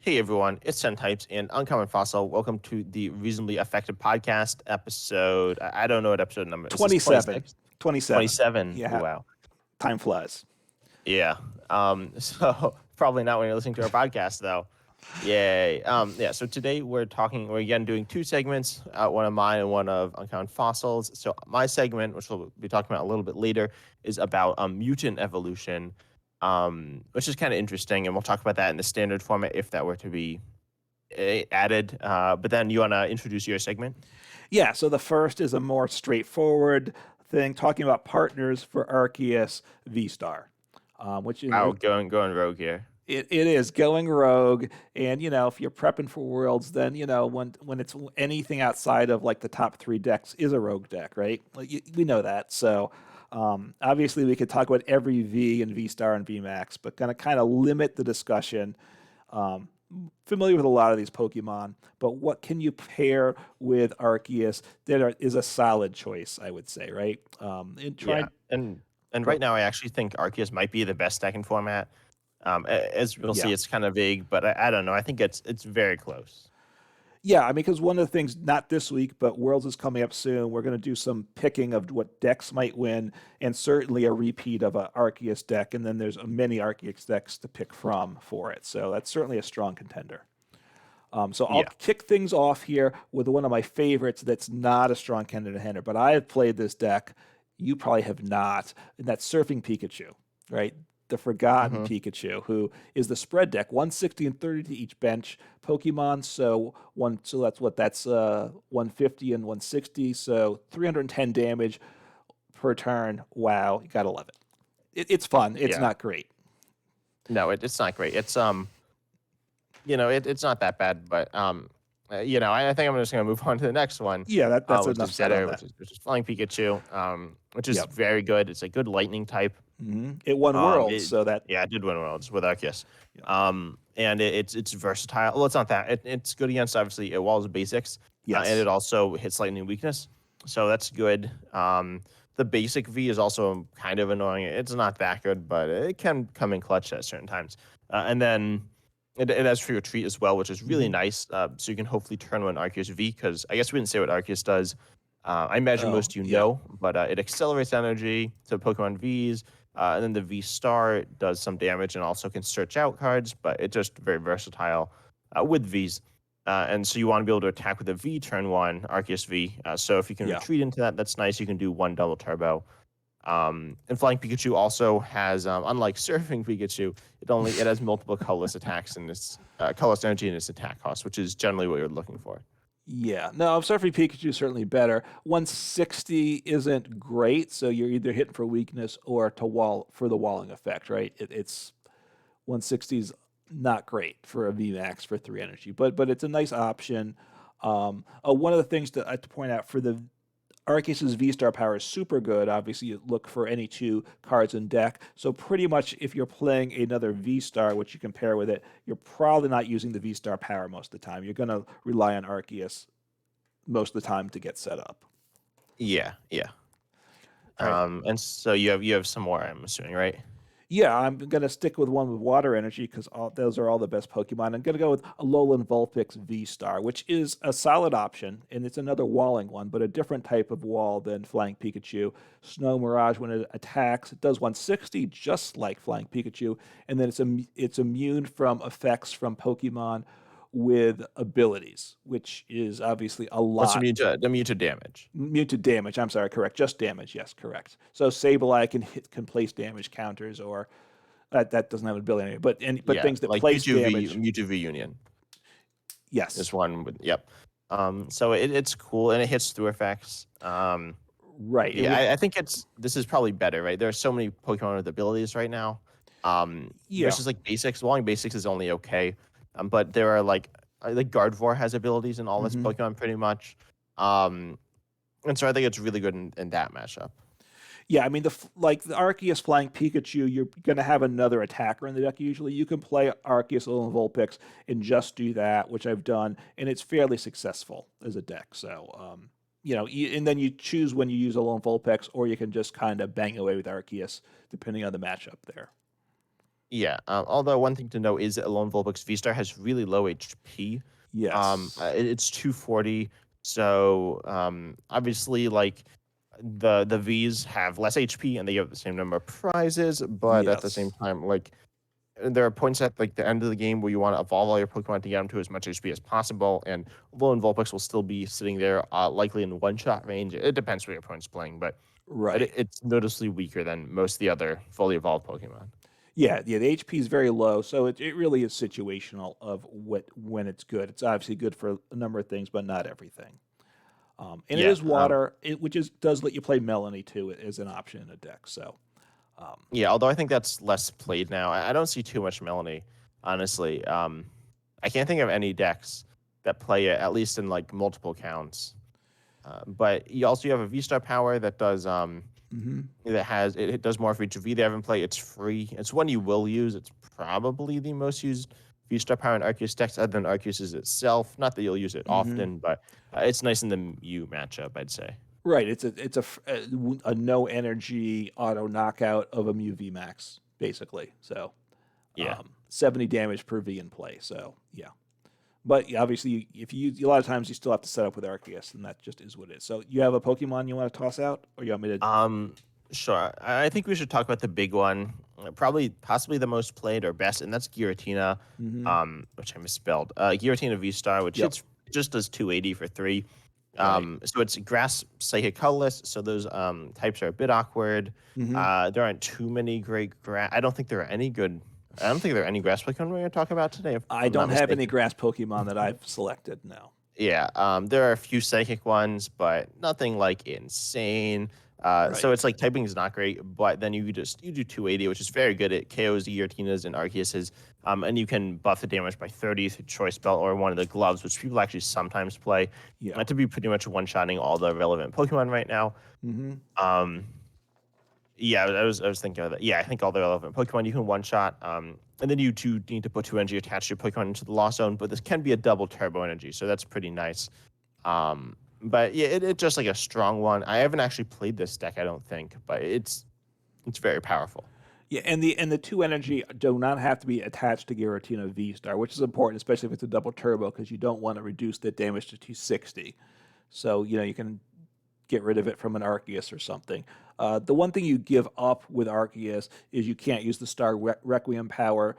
Hey everyone, it's Ten Types and Uncommon Fossil. Welcome to the Reasonably Effective Podcast episode. I don't know what episode number is. This 27. 26? 27. 27. Yeah, Wow. time flies. Yeah. So probably not when you're listening to our podcast though. Yay. Yeah, so today we're again doing two segments, one of mine and one of Uncommon Fossils. So my segment, which we'll be talking about a little bit later, is about mutant evolution. Which is kind of interesting, and we'll talk about that in the standard format if that were to be added. But then you want to introduce your segment? Yeah, so the first is a more straightforward thing, talking about partners for Arceus Vstar, which is Wow, going rogue here. it is going rogue. And if you're prepping for Worlds, then when it's anything outside of like the top three decks is a rogue deck, right? We know that. So obviously we could talk about every V and Vstar and VMAX, but gonna kind of limit the discussion. Um, Familiar with a lot of these Pokemon, but what can you pair with Arceus that is a solid choice, I would say, right? And Yeah, try and right go, now I actually think Arceus might be the best deck in format. As we'll yeah. see, it's kind of vague, but I don't know. I think it's very close. Yeah, I mean, because one of the things, not this week, but Worlds is coming up soon. We're going to do some picking of what decks might win, and certainly a repeat of a Arceus deck, and then there's many Arceus decks to pick from for it. So that's certainly a strong contender. So I'll Yeah. kick things off here with one of my favorites that's not a strong contender, but I have played this deck. You probably have not, and that's Surfing Pikachu, right? The Forgotten Hmm. Pikachu, who is the spread deck, 160 and 30 to each bench Pokemon. So that's 150 and 160, so 310 damage per turn. Wow, you gotta love it. It's fun. It's Yeah. not great. No, it's not great. It's not that bad, but I think I'm just gonna move on to the next one, Yeah, that's which enough is said on better, that. which is Flying Pikachu, which is Yep. very good. It's a good lightning type. It won Worlds, It, so that. yeah, it did win Worlds with Arceus. Yeah. And it's versatile. Well, it's not that. It's good against obviously it walls basics, and Yes. it also hits lightning weakness, so that's good. The basic V is also kind of annoying. It's not that good, but it can come in clutch at certain times. And then it has free retreat as well, which is really hmm nice. So you can hopefully turn one Arceus V, because I guess we didn't say what Arceus does. I imagine Oh, most of you yeah. know, but it accelerates energy to Pokemon Vs. And then the Vstar does some damage and also can search out cards, but it's just very versatile with Vs. And so you want to be able to attack with a V turn one, Arceus V. So if you can Yeah. retreat into that, that's nice. You can do one double turbo. And Flying Pikachu also has, unlike Surfing Pikachu, it has multiple colorless attacks in its colorless energy in its attack cost, which is generally what you're looking for. Yeah. No, Surfing Pikachu is certainly better. 160 isn't great, so you're either hitting for weakness or to wall for the walling effect, right? It's 160 is not great for a VMAX for 3 energy, but it's a nice option. One of the things to point out for the Arceus's V-Star power is super good. Obviously, you look for any two cards in deck. So pretty much if you're playing another V-Star, which you can pair with it, you're probably not using the V-Star power most of the time. You're going to rely on Arceus most of the time to get set up. Yeah, yeah. All right. And so you have some more, I'm assuming, right? Yeah, I'm going to stick with one with water energy because those are all the best Pokemon. I'm going to go with Alolan Vulpix V-Star, which is a solid option, and it's another walling one, but a different type of wall than Flying Pikachu. Snow Mirage, when it attacks, it does 160, just like Flying Pikachu, and then it's immune from effects from Pokemon with abilities, which is obviously a What's lot. immune to damage? Immune to damage. I'm sorry, correct. Just damage. Yes, correct. So Sableye can place damage counters, or that doesn't have an ability anyway. But Yeah, things that like place damage. Mewtwo V Union is Yes, one with, yep. So it's cool and it hits through effects. right. And Yeah, I think this is probably better, right? There are so many Pokemon with abilities right now. yeah. Versus like basics. Walling basics is only okay, but there are like Gardevoir has abilities in all its hmm Pokemon pretty much. Um, and so I think it's really good in that matchup. Yeah, I mean like the Arceus flying Pikachu, you're gonna have another attacker in the deck usually. You can play Arceus and Vulpix and just do that, which I've done, and it's fairly successful as a deck. So and then you choose when you use Alolan Vulpix, or you can just kind of bang away with Arceus, depending on the matchup there. Yeah. Although one thing to note is that Lone Vulpix Vstar has really low HP. Yes. It's 240. So obviously, like the Vs have less HP and they have the same number of prizes, but at the same Yes. time, like there are points at like the end of the game where you want to evolve all your Pokemon to get them to as much HP as possible, and Lone Vulpix will still be sitting there, likely in one-shot range. It depends what your opponent's playing, but Right. it's noticeably weaker than most of the other fully evolved Pokemon. Yeah. The HP is very low, so it really is situational of when it's good. It's obviously good for a number of things, but not everything. And it Yeah, is water, which does let you play Melanie too as an option in a deck. So um, yeah. Although I think that's less played now. I don't see too much Melanie, honestly. I can't think of any decks that play it at least in like multiple counts. But you have a V Star power that does mhm. it does more for each V they haven't played. It's free. It's one you will use. It's probably the most used V Star power in Arceus decks, other than Arceus itself. Not that you'll use it often, but it's nice in the Mew matchup, I'd say. Right. It's a no energy auto knockout of a Mew VMAX, basically. So Yeah. 70 damage per V in play. So yeah. But yeah, obviously, if you use a lot of times, you still have to set up with Arceus, and that just is what it is. So you have a Pokemon you want to toss out, or you want me to? Um, sure. I think we should talk about the big one, probably possibly the most played or best, and that's Giratina, Mm-hmm. which I misspelled. Giratina V Star, which Yep. it's just does 280 for 3. Right. So it's grass, psychic, colorless. So those types are a bit awkward. Mm-hmm. There aren't too many great grass. I don't think there are any good. I don't think there are any grass Pokemon we're going to talk about today, if I I'm not don't have any mistaken. grass Pokemon that I've selected. No. Yeah, there are a few psychic ones, but nothing like insane. So Right. it's like typing is not great, but then you do 280, which is very good. It KOs Giratina and Arceuses, and you can buff the damage by 30 through Choice Belt or one of the gloves, which people actually sometimes play. Yeah. To be pretty much one-shotting all the relevant Pokemon right now. Mm-hmm. Um, yeah, I was thinking of that. Yeah, I think all the relevant Pokemon you can one shot. And then you do need to put 2 energy attached to your Pokemon into the Lost Zone, but this can be a double turbo energy, so that's pretty nice. But yeah, it's just like a strong one. I haven't actually played this deck, I don't think, but it's very powerful. Yeah, and the two energy do not have to be attached to Giratina V Star, which is important, especially if it's a double turbo, because you don't want to reduce the damage to 260. So you can get rid of it from an Arceus or something. The one thing you give up with Arceus is you can't use the Star Requiem power,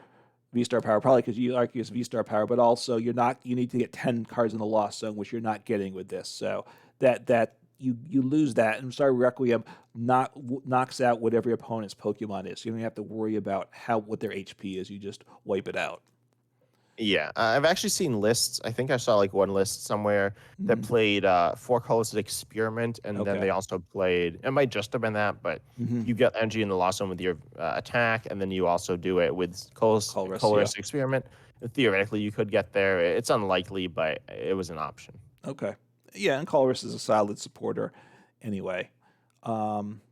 V Star power, probably because you Arceus V Star power, but also you need to get 10 cards in the Lost Zone, which you're not getting with this. So that you lose that, and Star Requiem knocks out whatever your opponent's Pokemon is. So you don't have to worry about what their HP is. You just wipe it out. Yeah, I've actually seen lists. I think I saw like one list somewhere that Mm-hmm. played Four Colors Experiment, and then they Okay. also played. It might just have been that, but Mm-hmm. you get energy in the Lost Zone with your attack, and then you also do it with Colress, yeah. Colors Experiment. Theoretically, you could get there. It's unlikely, but it was an option. Okay. Yeah, and Colress is a solid supporter anyway. Um,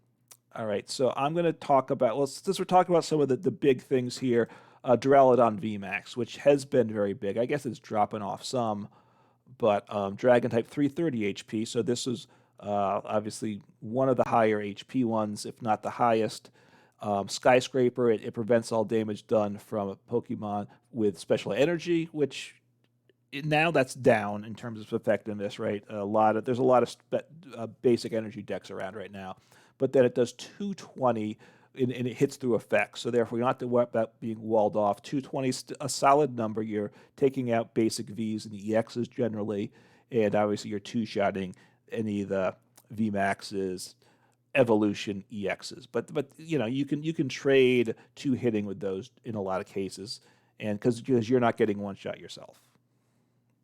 all right, so I'm going to talk about, well, since we're talking about some of the big things here, Duraludon VMAX, which has been very big. I guess it's dropping off some, but Dragon type 330 HP. So this is obviously one of the higher HP ones, if not the highest. Skyscraper, it prevents all damage done from a Pokemon with special energy, which now that's down in terms of effectiveness, right? There's a lot of basic energy decks around right now, but then it does 220 and it hits through effects. So therefore, you're not to worry about being walled off. 220 is a solid number. You're taking out basic Vs and the EXs generally, and obviously you're two-shotting any of the VMAXs, evolution EXs. But you can trade two hitting with those in a lot of cases, and because you're not getting one shot yourself.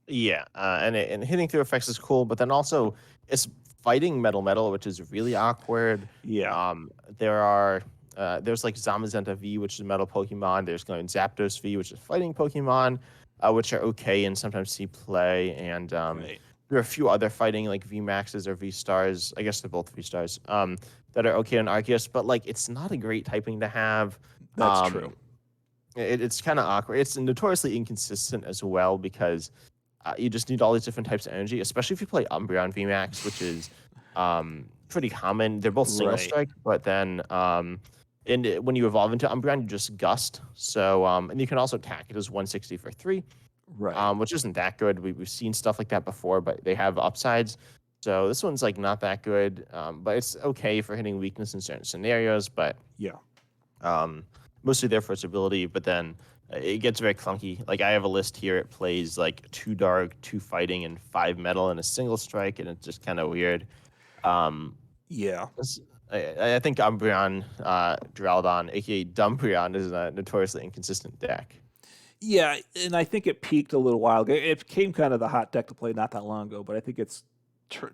Yeah, and hitting through effects is cool, but then also it's fighting metal, which is really awkward. Yeah. There's like Zamazenta V, which is a metal Pokemon. There's going Zapdos V, which is fighting Pokemon, which are okay and sometimes see play. And Right. there are a few other fighting like V Maxes or V Stars. I guess they're both V Stars. That are okay on Arceus, but like it's not a great typing to have. That's true. Um, it's kind of awkward. It's notoriously inconsistent as well because you just need all these different types of energy, especially if you play Umbreon VMAX, which is pretty common. They're both single Right. strike, but then And when you evolve into Umbreon, you just gust. So and you can also attack it as 160 for 3, Right. which isn't that good. We've seen stuff like that before, but they have upsides. So this one's like not that good, but it's okay for hitting weakness in certain scenarios. But Yeah. um, mostly there for its ability. But then it gets very clunky. Like I have a list here. It plays like 2 dark, 2 fighting, and 5 metal in a single strike, and it's just kind of weird. Um, Yeah. this- I think Umbreon, Duraludon, aka Dumbreon, is a notoriously inconsistent deck. Yeah, and I think it peaked a little while ago. It became kind of the hot deck to play not that long ago, but I think it's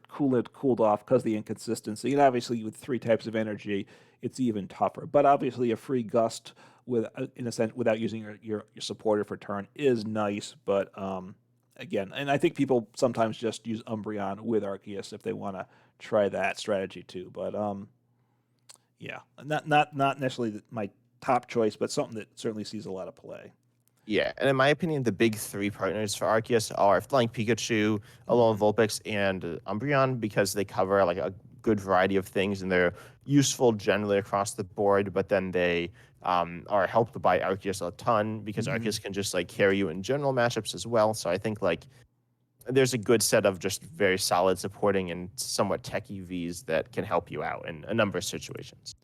cooled off because of the inconsistency. And obviously, with 3 types of energy, it's even tougher. But obviously, a free gust with, in a sense, without using your supporter for turn is nice. But again, and I think people sometimes just use Umbreon with Arceus if they want to try that strategy too. But yeah, not necessarily my top choice, but something that certainly sees a lot of play. Yeah, and in my opinion, the big 3 partners for Arceus are Flying Pikachu, Alolan Mhm. Vulpix, and Umbreon because they cover like a good variety of things and they're useful generally across the board. But then they are helped by Arceus a ton because Mhm. Arceus can just like carry you in general matchups as well. So I think like there's a good set of just very solid supporting and somewhat techy Vs that can help you out in a number of situations.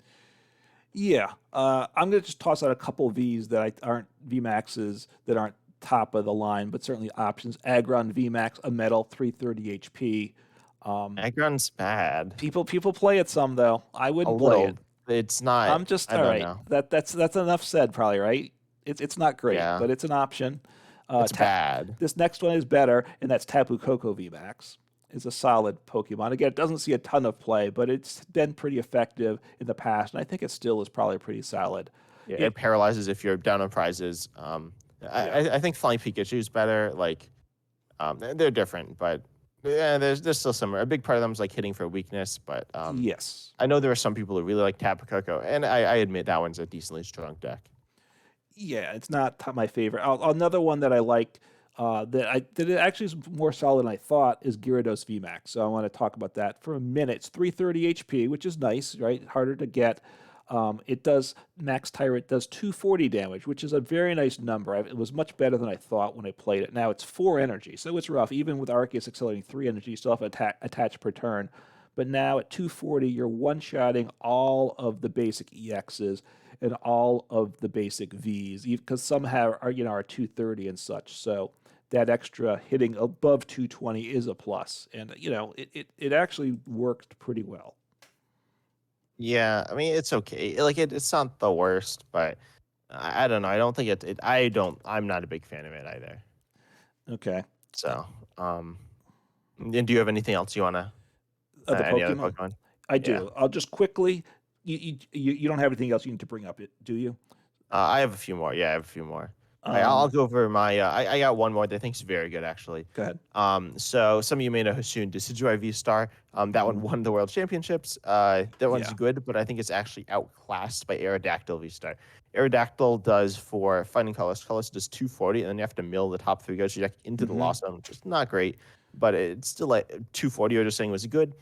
Yeah, I'm gonna just toss out a couple Vs that aren't Vmaxes that aren't top of the line, but certainly options. Aggron Vmax, a metal, 330 HP. Um, Aggron's bad. people play it some though. I A wouldn't play it. little. It's not. I'm just I all don't right. know. That's enough said, probably right. It's not great, Yeah, but it's an option. Uh, it's ta- bad. this next one is better, and that's Tapu Koko VMAX. It's a solid Pokemon. Again, it doesn't see a ton of play, but it's been pretty effective in the past, and I think it still is probably pretty solid. Yeah, It, it paralyzes if you're down on prizes. yeah. I think Flying Pikachu's better. Like, they're different, but yeah, there's still some. A big part of them is like hitting for weakness, but Yes. I know there are some people who really like Tapu Koko, and I admit that one's a decently strong deck. Yeah, it's not my favorite. Another one that I like that it actually is more solid than I thought is Gyarados VMAX. So I want to talk about that for a minute. It's 330 HP, which is nice, right? Harder to get. It does Max Tyrant does 240 damage, which is a very nice number. It was much better than I thought when I played it. Now it's 4 energy, so it's rough. Even with Arceus accelerating 3 energy, you still have attached per turn. But now at 240, you're one-shotting all of the basic EXs and all of the basic Vs, because some are 230 and such. So that extra hitting above 220 is a plus, and it actually worked pretty well. Yeah, I mean it's okay. Like it's not the worst, but I don't know. I don't think it. I don't. I'm not a big fan of it either. Okay. Uh, So, and do you have anything else you wanna? the Any other Pokemon, Pokemon? I Yeah. do. I'll just quickly. You don't have anything else you need to bring up, do you? I have a few more. Yeah, I have a few more. All right, I'll Um, go over my. I got one more that I think is very good, actually. Go ahead. So some of you may know Hasoon Decidueye Vstar. That one Mhm. won the World Championships. That one's Yeah. good, but I think it's actually outclassed by Aerodactyl Vstar. Aerodactyl does for fighting colors. Colors does 240, and then you have to mill the top 3 guys deck into the Hmm. loss zone, which is not great, but it's still like 240. You're just saying was good.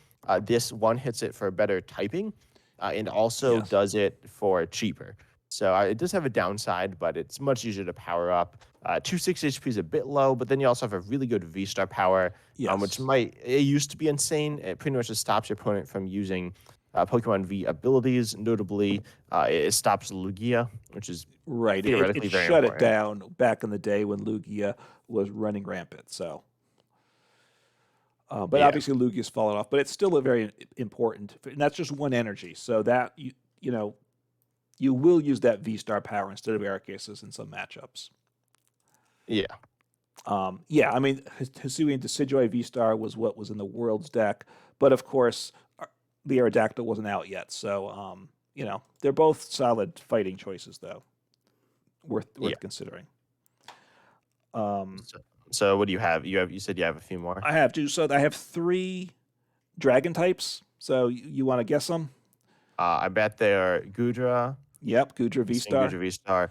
This one hits it for better typing, and also Yes. does it for cheaper. So it does have a downside, but it's much easier to power up. 260 HP is a bit low, but then you also have a really good V Star power, which Yes. it used to be insane. It pretty much just stops your opponent from using Pokemon V abilities. Notably, it stops Lugia, which is Right. It theoretically very shut it important. down back in the day when Lugia was running rampant. So, but Yeah, obviously Lugia's fallen off. But it's still a very important, and that's just 1 energy. So that you know you will use that V Star power instead of Arceus's in some matchups. yeah, Yeah, I mean, Hisuian Decidueye V Star was what was in the world's deck, but of course, the Aerodactyl wasn't out yet. So, they're both solid fighting choices, though, yeah. worth considering. Um, So what do you have? You said you have a few more. I have two. So I have 3 dragon types. So you want to guess them? I bet they're Gudra, Yep, Gudra V Singular Star. V Star.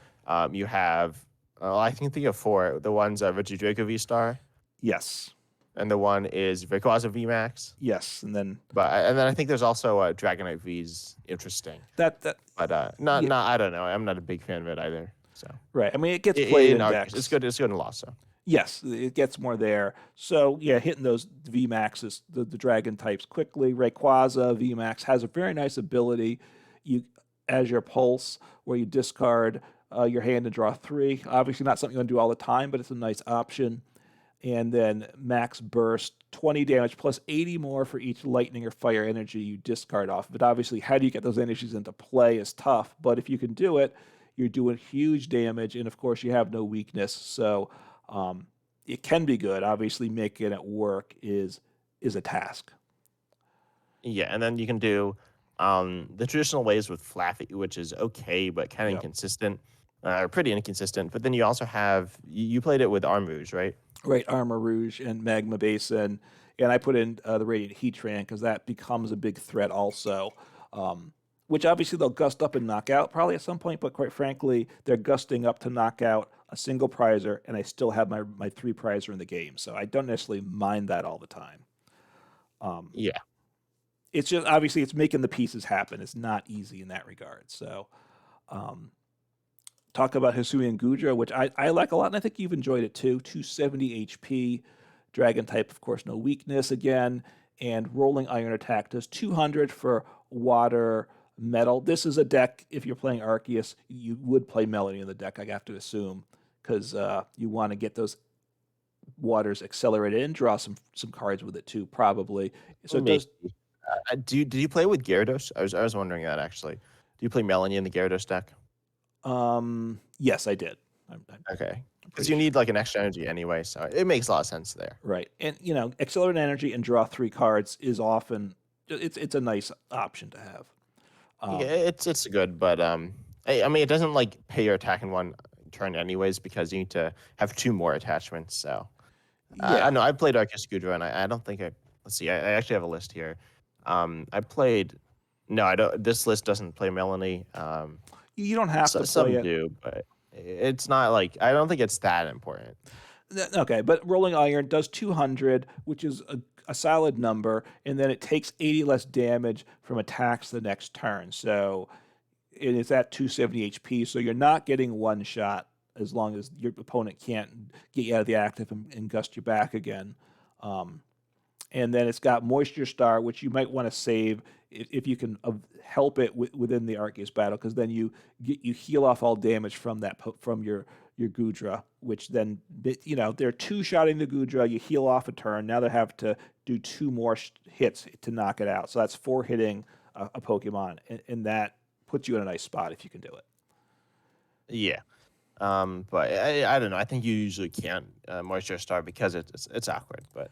You have, I think you have 4. The ones Regidrago V Star. Yes. and the one is Rayquaza VMAX. Yes, and then And then I think there's also Dragonite V's interesting, that but yeah, not I don't know. I'm not a big fan of it either. So right. I mean, it gets played in in Arceus, it's decks. good. It's good in Lost. So Yes, it gets more there. So yeah, hitting those VMAXs, the dragon types quickly. Rayquaza VMAX has a very nice ability. You as your pulse, where you discard your hand and draw three. Obviously, not something you want to do all the time, but it's a nice option. And then max burst, 20 damage plus 80 more for each lightning or fire energy you discard off. But obviously, how do you get those energies into play is tough. But if you can do it, you're doing huge damage, and of course, you have no weakness. So it can be good. Obviously, making it work is a task. yeah, and then you can do the traditional ways with Flaffy, which is okay but kind of Yep. inconsistent, or pretty inconsistent. But then you also have you played it with Armrouge, right? Right, Armor Rouge and Magma Basin, and I put in the Radiant Heatran because that becomes a big threat also. Which obviously they'll gust up and knock out probably at some point, but quite frankly, they're gusting up to knock out a single prizer, and I still have my three prizer in the game, so I don't necessarily mind that all the time. Yeah. It's just obviously it's making the pieces happen. It's not easy in that regard. So, um, talk about Hisui and Gudra, which I like a lot, and I think you've enjoyed it too. 270 HP, Dragon type, of course, no weakness again, and Rolling Iron attack does 200 for water metal. This is a deck, if you're playing Arceus, you would play Melody in the deck, I have to assume, because you want to get those waters accelerated and draw some cards with it too, probably. So it Maybe. does. Did you play with Gyarados? I was wondering that actually. Do you play Melanie in the Gyarados deck? Yes, I did. Okay, because pretty you sure. need like an extra energy anyway, so it makes a lot of sense there. Right. And accelerate energy and draw three cards is often it's a nice option to have. Yeah, Um, it's good, but I mean, it doesn't like pay your attack in one turn anyways because you need to have two more attachments. So I yeah. know I played Arceus Gudra, and I don't think I. Let's see, I actually have a list here. I played. No, I don't. This list doesn't play Melanie. You don't have to play Some it. do, but it's not like I don't think it's that important. Okay, but Rolling Iron does 200, which is a solid number, and then it takes 80 less damage from attacks the next turn. So and it's at 270 HP, so you're not getting one shot as long as your opponent can't get you out of the active and gust you back again. Um, and then it's got Moisture Star, which you might want to save if you can help it within the Arceus battle, because then you heal off all damage from from your Gudra, which then they're two shotting the Gudra. You heal off a turn. Now they have to do two more hits to knock it out. So that's four hitting a Pokemon, and that puts you in a nice spot if you can do it. Yeah. But I don't know. I think you usually can't Moisture Star because it's awkward. But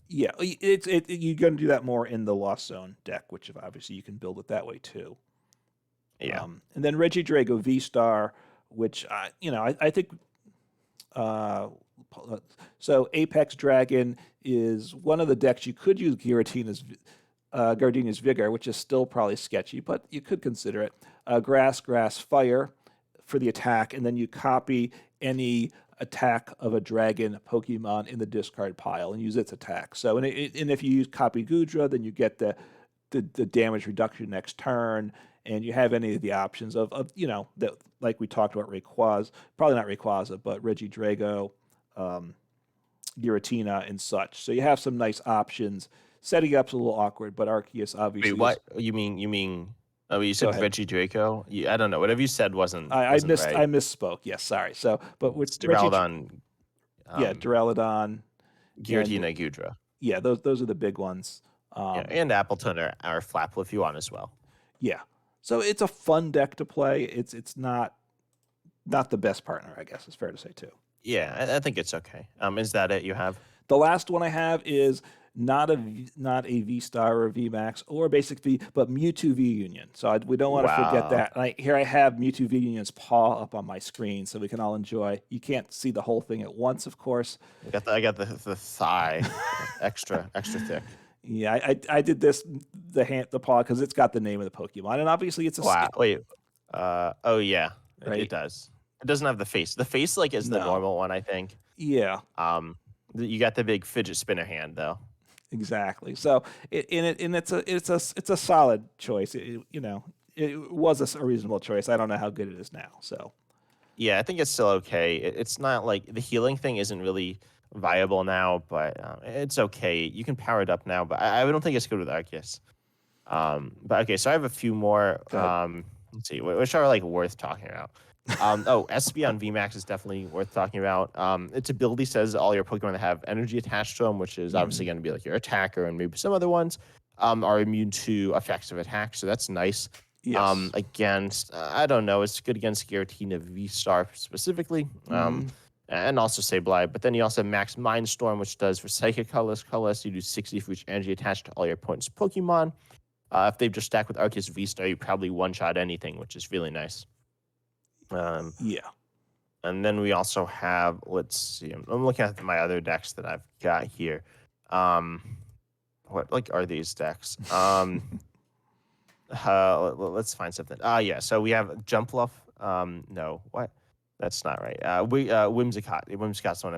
Yeah, you're going to do that more in the Lost Zone deck, which obviously you can build it that way too. yeah. And then Regidrago Vstar, which I think. So Apex Dragon is one of the decks you could use Gardenia's Vigor, which is still probably sketchy, but you could consider it. Grass, Fire for the attack, and then you copy any attack of a dragon Pokemon in the discard pile and use its attack. So, and if you use copy Gudra, then you get the damage reduction next turn, and you have any of the options of that, like we talked about Rayquaza, probably not Rayquaza, but Regidrago, Giratina, and such. So you have some nice options. Setting up's a little awkward, but Arceus obviously. Wait, what you mean? You mean? Oh, you Go said ahead. Reggie Draco. I don't know. Whatever you said wasn't I wasn't missed. right. I misspoke. Yes, sorry. So, but with It's Reggie, Duraludon, yeah, um, Duraludon, and Giratina, Gudra. yeah, those are the big ones. Yeah, and Appleton or Flapple if you want as well. Yeah, so it's a fun deck to play. It's not the best partner, I guess it's fair to say too. Yeah, I think it's okay. Is that it you have? The last one I have is not a Vstar or a VMAX or basic V, but Mewtwo V Union. So we don't want to forget Wow. that. Here I have Mewtwo V Union's paw up on my screen, so we can all enjoy. You can't see the whole thing at once, of course. I got the thigh extra thick. Yeah, I did the paw because it's got the name of the Pokemon, and obviously it's a Wow. Wait. Oh yeah. It right. does. It doesn't have the face. The face like is the No. normal one, I think. Yeah. You got the big fidget spinner hand though. Exactly. So it's a solid choice. It was a reasonable choice. I don't know how good it is now. So Yeah, I think it's still okay. It's not like the healing thing isn't really viable now, but it's okay. You can power it up now, but I don't think it's good with Arceus. But okay, so I have a few more. good. Let's see, which are like worth talking about. Oh, SB on VMAX is definitely worth talking about. Its ability says all your Pokemon that have energy attached to them, which is obviously going to be like your attacker and maybe some other ones, are immune to effects of attack. So that's nice. Yes. Against I don't know, it's good against Giratina Vstar specifically. Mm-hmm. And also Sableye. But then you also have Max Mindstorm, which does for Psychic Colorless, you do 60 for each energy attached to all your opponent's Pokemon. If they've just stacked with Arceus V-Star, you probably one-shot anything, which is really nice. Yeah. And then we also have, let's see, I'm looking at my other decks that I've got here. What like are these decks? Let's find something. Yeah. So we have Jumpluff. No, what? That's not right. Whimsicott. Whimsicott's the one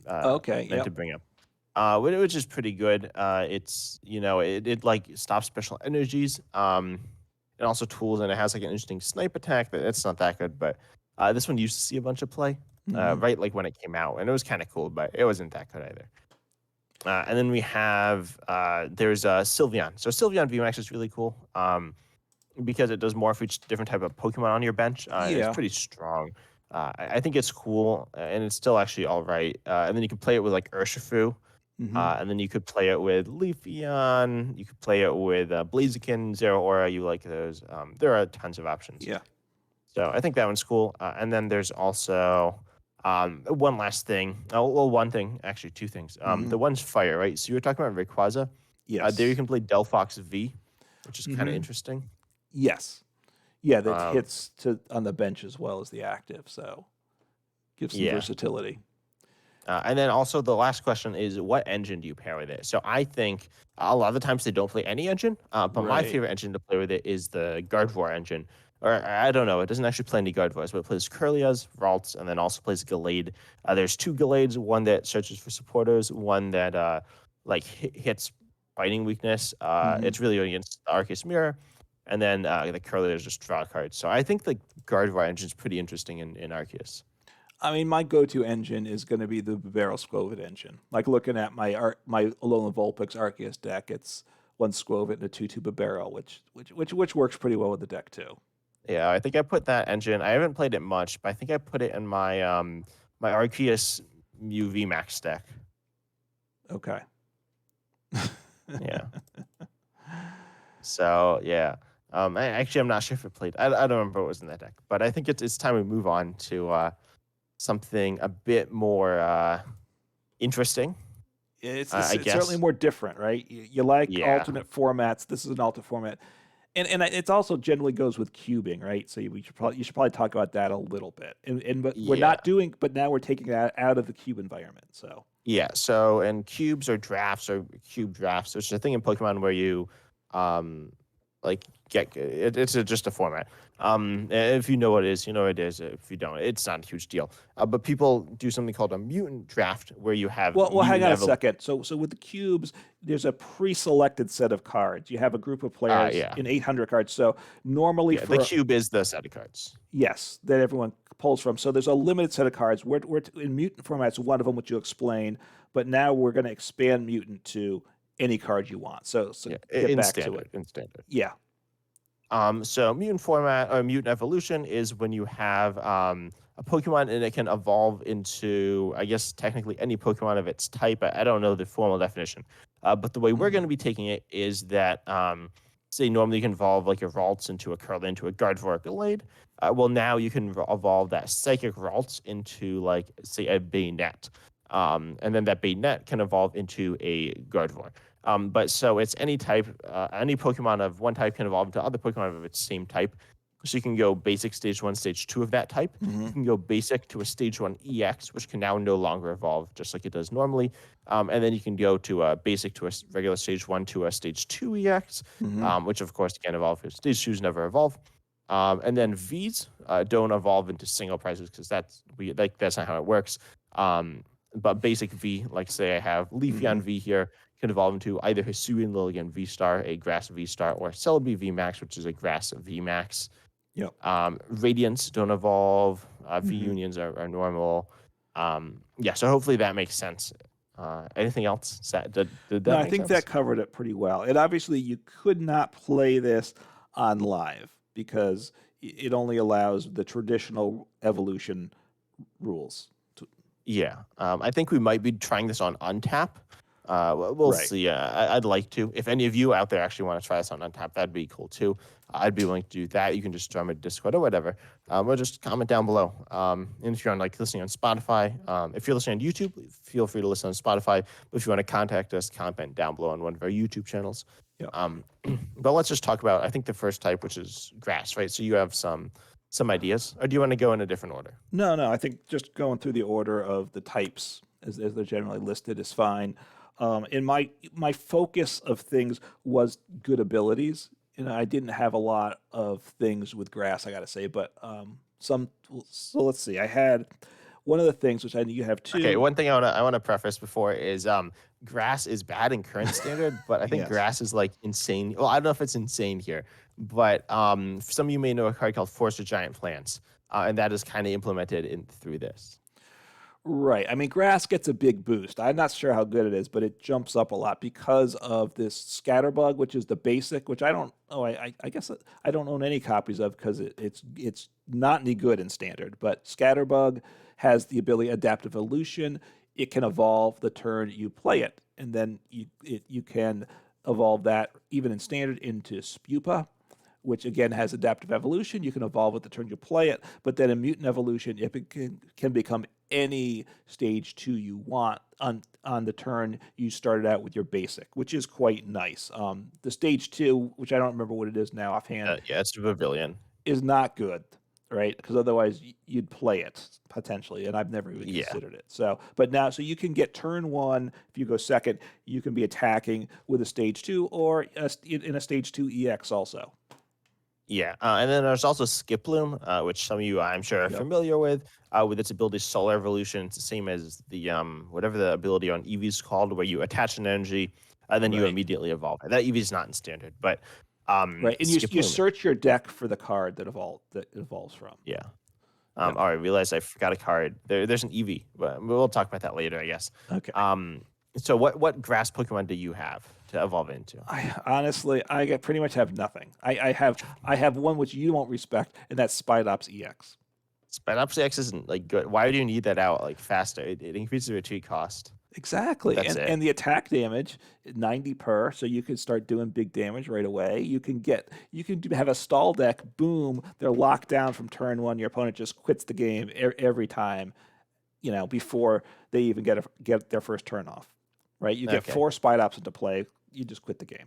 I Okay. meant to Yep. bring up. Which is pretty good. It's it like stops special energies. And also tools, and it has like an interesting snipe attack. That it's not that good, but this one used to see a bunch of play. Mm-hmm. Right, like when it came out, and it was kind of cool, but it wasn't that good either. And then we have there's Sylveon. So Sylveon VMAX is really cool. Because it does more for each different type of Pokemon on your bench. And it's Yeah. pretty strong. I think it's cool, and it's still actually all right. And then you can play it with like Urshifu, Mm-hmm. and then you could play it with Leafeon. You could play it with Blaziken, Zero Aura. You like those? There are tons of options. Yeah. So I think that one's cool. And then there's also one last thing. Oh, well, one thing, actually, two things. Mm-hmm. The one's fire, right? So you were talking about Rayquaza. There you Yes. can play Delphox V, which is kind of Mm-hmm. interesting. Yes. Yeah. That Um, hits to on the bench as well as the active. So gives some yeah. versatility. And then also the last question is, what engine do you pair with it? So I think a lot of the times they don't play any engine, but my Right. favorite engine to play with it is the Gardevoir engine. Or I don't know, it doesn't actually play any Gardevoirs, but it plays Curlias, Ralts, and then also plays Gallade. There's two Gallades, one that searches for supporters, one that hits fighting weakness. Mm-hmm. It's really good against the Arceus Mirror. And then the Curlias just draw cards. So I think the Gardevoir engine is pretty interesting in Arceus. I mean, my go-to engine is going to be the Barrel Skwovet engine. Like looking at my Alolan Vulpix Arceus deck, it's one Skwovet and a 2/2 Barrel, which works pretty well with the deck too. Yeah, I think I put that engine. I haven't played it much, but I think I put it in my my Arceus UV Max deck. Okay. Yeah. So yeah. I'm not sure if it played. I don't remember what was in that deck, but I think it's time we move on to something a bit more interesting. It's I certainly guess. more different, right? You like Yeah. alternate formats. This is an alternate format, and it also generally goes with cubing, right? So you should probably talk about that a little bit. But we're Yeah. not doing, but now we're taking that out of the cube environment. So Yeah. So and cubes or drafts or cube drafts. There's a thing in Pokemon where you um like it's just a format. If you know what it is, you know what it is. If you don't, it's not a huge deal. But people do something called a mutant draft where you have well, hang mutant on a second. So with the cubes, there's a pre-selected set of cards. You have a group of players Yeah. in 800 cards. So normally Yeah, the for cube is the set of cards. yes, that everyone pulls from. So there's a limited set of cards. We're in mutant formats, one of them which you explain, but now we're going to expand mutant to any card you want. So Yeah, get in back to standard, it. in standard. Yeah. So mutant format or mutant evolution is when you have a Pokemon and it can evolve into, I guess, technically any Pokemon of its type. I don't know the formal definition, but the way we're going to be taking it is that, say, normally you can evolve like a Ralts into a Curl into a Gardevoir Gallade. Well, now you can evolve that Psychic Ralts into, like, say, a Bayonet. And then that Bayonet can evolve into a Gardevoir. But so it's any type, any Pokemon of one type can evolve into other Pokemon of its same type. So you can go basic stage 1, stage 2 of that type. Mm-hmm. You can go basic to a stage 1 EX, which can now no longer evolve just like it does normally. And then you can go to a basic to a regular stage 1 to a stage 2 EX, Mm-hmm. which of course can evolve because stage 2s never evolve. And then Vs don't evolve into single prizes because that's not how it works. but basic V, like say I have Leafy on V here, can evolve into either Hisuian Lilligan Vstar, a grass Vstar, or Celebi VMAX, which is a grass VMAX. Yep. Radiants don't evolve. V hmm unions are normal. Yeah, so hopefully that makes sense. Anything else? Did No, that I make think sense? that covered it pretty well. And obviously, you could not play this on live because it only allows the traditional evolution rules. To, Yeah, I think we might be trying this on Untap. We'll right. see. I'd like to. If any of you out there actually want to try this on Untap, that'd be cool too. I'd be willing to do that. You can just join my Discord or whatever, or just comment down below. And if you're on like listening on Spotify, if you're listening on YouTube, feel free to listen on Spotify. But if you want to contact us, comment down below on one of our YouTube channels. Yep. But let's just talk about I think the first type, which is grass, right? So you have some ideas, or do you want to go in a different order? No, no, I think just going through the order of the types as they're generally listed is fine. And my focus of things was good abilities. You know, I didn't have a lot of things with grass, I got to say, but some. So let's see. I had one of the things which I knew you have Okay, two. one thing I wanna preface before is grass is bad in current standard, but I think Yes. grass is like insane. Well, I don't know if it's insane here, but some of you may know a card called Force of Giant Plants, and that is kind of implemented in through this. Right. I mean, grass gets a big boost. I'm not sure how good it is, but it jumps up a lot because of this scatterbug, which is the basic, which I don't. Oh, I guess I don't own any copies of because it's not any good in standard. But scatterbug has the ability adaptive evolution. It can evolve the turn you play it, and then you can evolve that even in standard into Spupa, which again has adaptive evolution. You can evolve with the turn you play it, but then in mutant evolution, it can become any stage 2 you want on the turn you started out with your basic, which is quite nice. The stage 2, which I don't remember what it is now offhand, Yeah, it's the pavilion. is not good, right? Because otherwise you'd play it potentially, and I've never even Yeah, considered it. So, but now, so you can get turn 1 if you go second, you can be attacking with a stage 2 or in a stage 2 EX also. yeah, and then there's also Skiploom, which some of you I'm sure are Yep. familiar with its ability Solar Evolution. It's the same as the whatever the ability on Eevee is called, where you attach an energy and then you Right. immediately evolve. That Eevee is not in standard, but Right, and you Skiploom, search your deck for the card that it evolves from. yeah. Yep. Oh, I realized I forgot a card. There's an Eevee, but we'll talk about that later, I guess. Okay. So what grass Pokemon do you have to evolve into? I honestly, pretty much have nothing. I have one which you won't respect, and that's Spidops EX. Spinops X isn't like good. Why do you need that out like faster? It increases the retreat cost. Exactly, That's and it. and the attack damage 90 per, so you can start doing big damage right away. Have a stall deck. Boom, they're locked down from turn 1. Your opponent just quits the game every time. You know, before they even get their first turn off. Right, you get Okay. 4 Spidops into play. You just quit the game.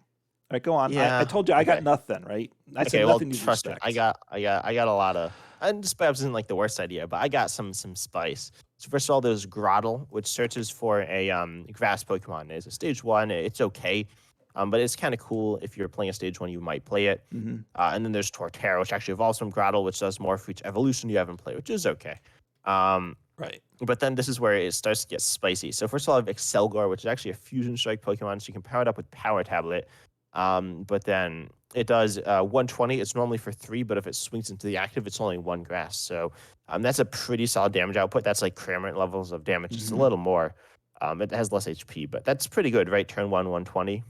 All right, go on. I Yeah. told you I got Okay. nothing, right? I said Okay. Well, nothing you'd trust me. respect. I got a lot of. And Spinops isn't like the worst idea, but I got some spice. So first of all, there's Grottle, which searches for a grass Pokemon. It's a stage 1. It's okay. But it's kind of cool if you're playing a stage 1, you might play it. hmm And then there's Torterra, which actually evolves from Grottle, which does more for each evolution you have in play, which is okay. Um, Right. But then this is where it starts to get spicy. So first of all, I have Excelgor, which is actually a Fusion Strike Pokemon, so you can power it up with Power Tablet. But then it does 120. It's normally for 3, but if it swings into the active, it's only 1 grass. So that's a pretty solid damage output. That's like Cramorant levels of damage. It's a hmm little more. It has less HP, but that's pretty good, right? Turn 1, 120.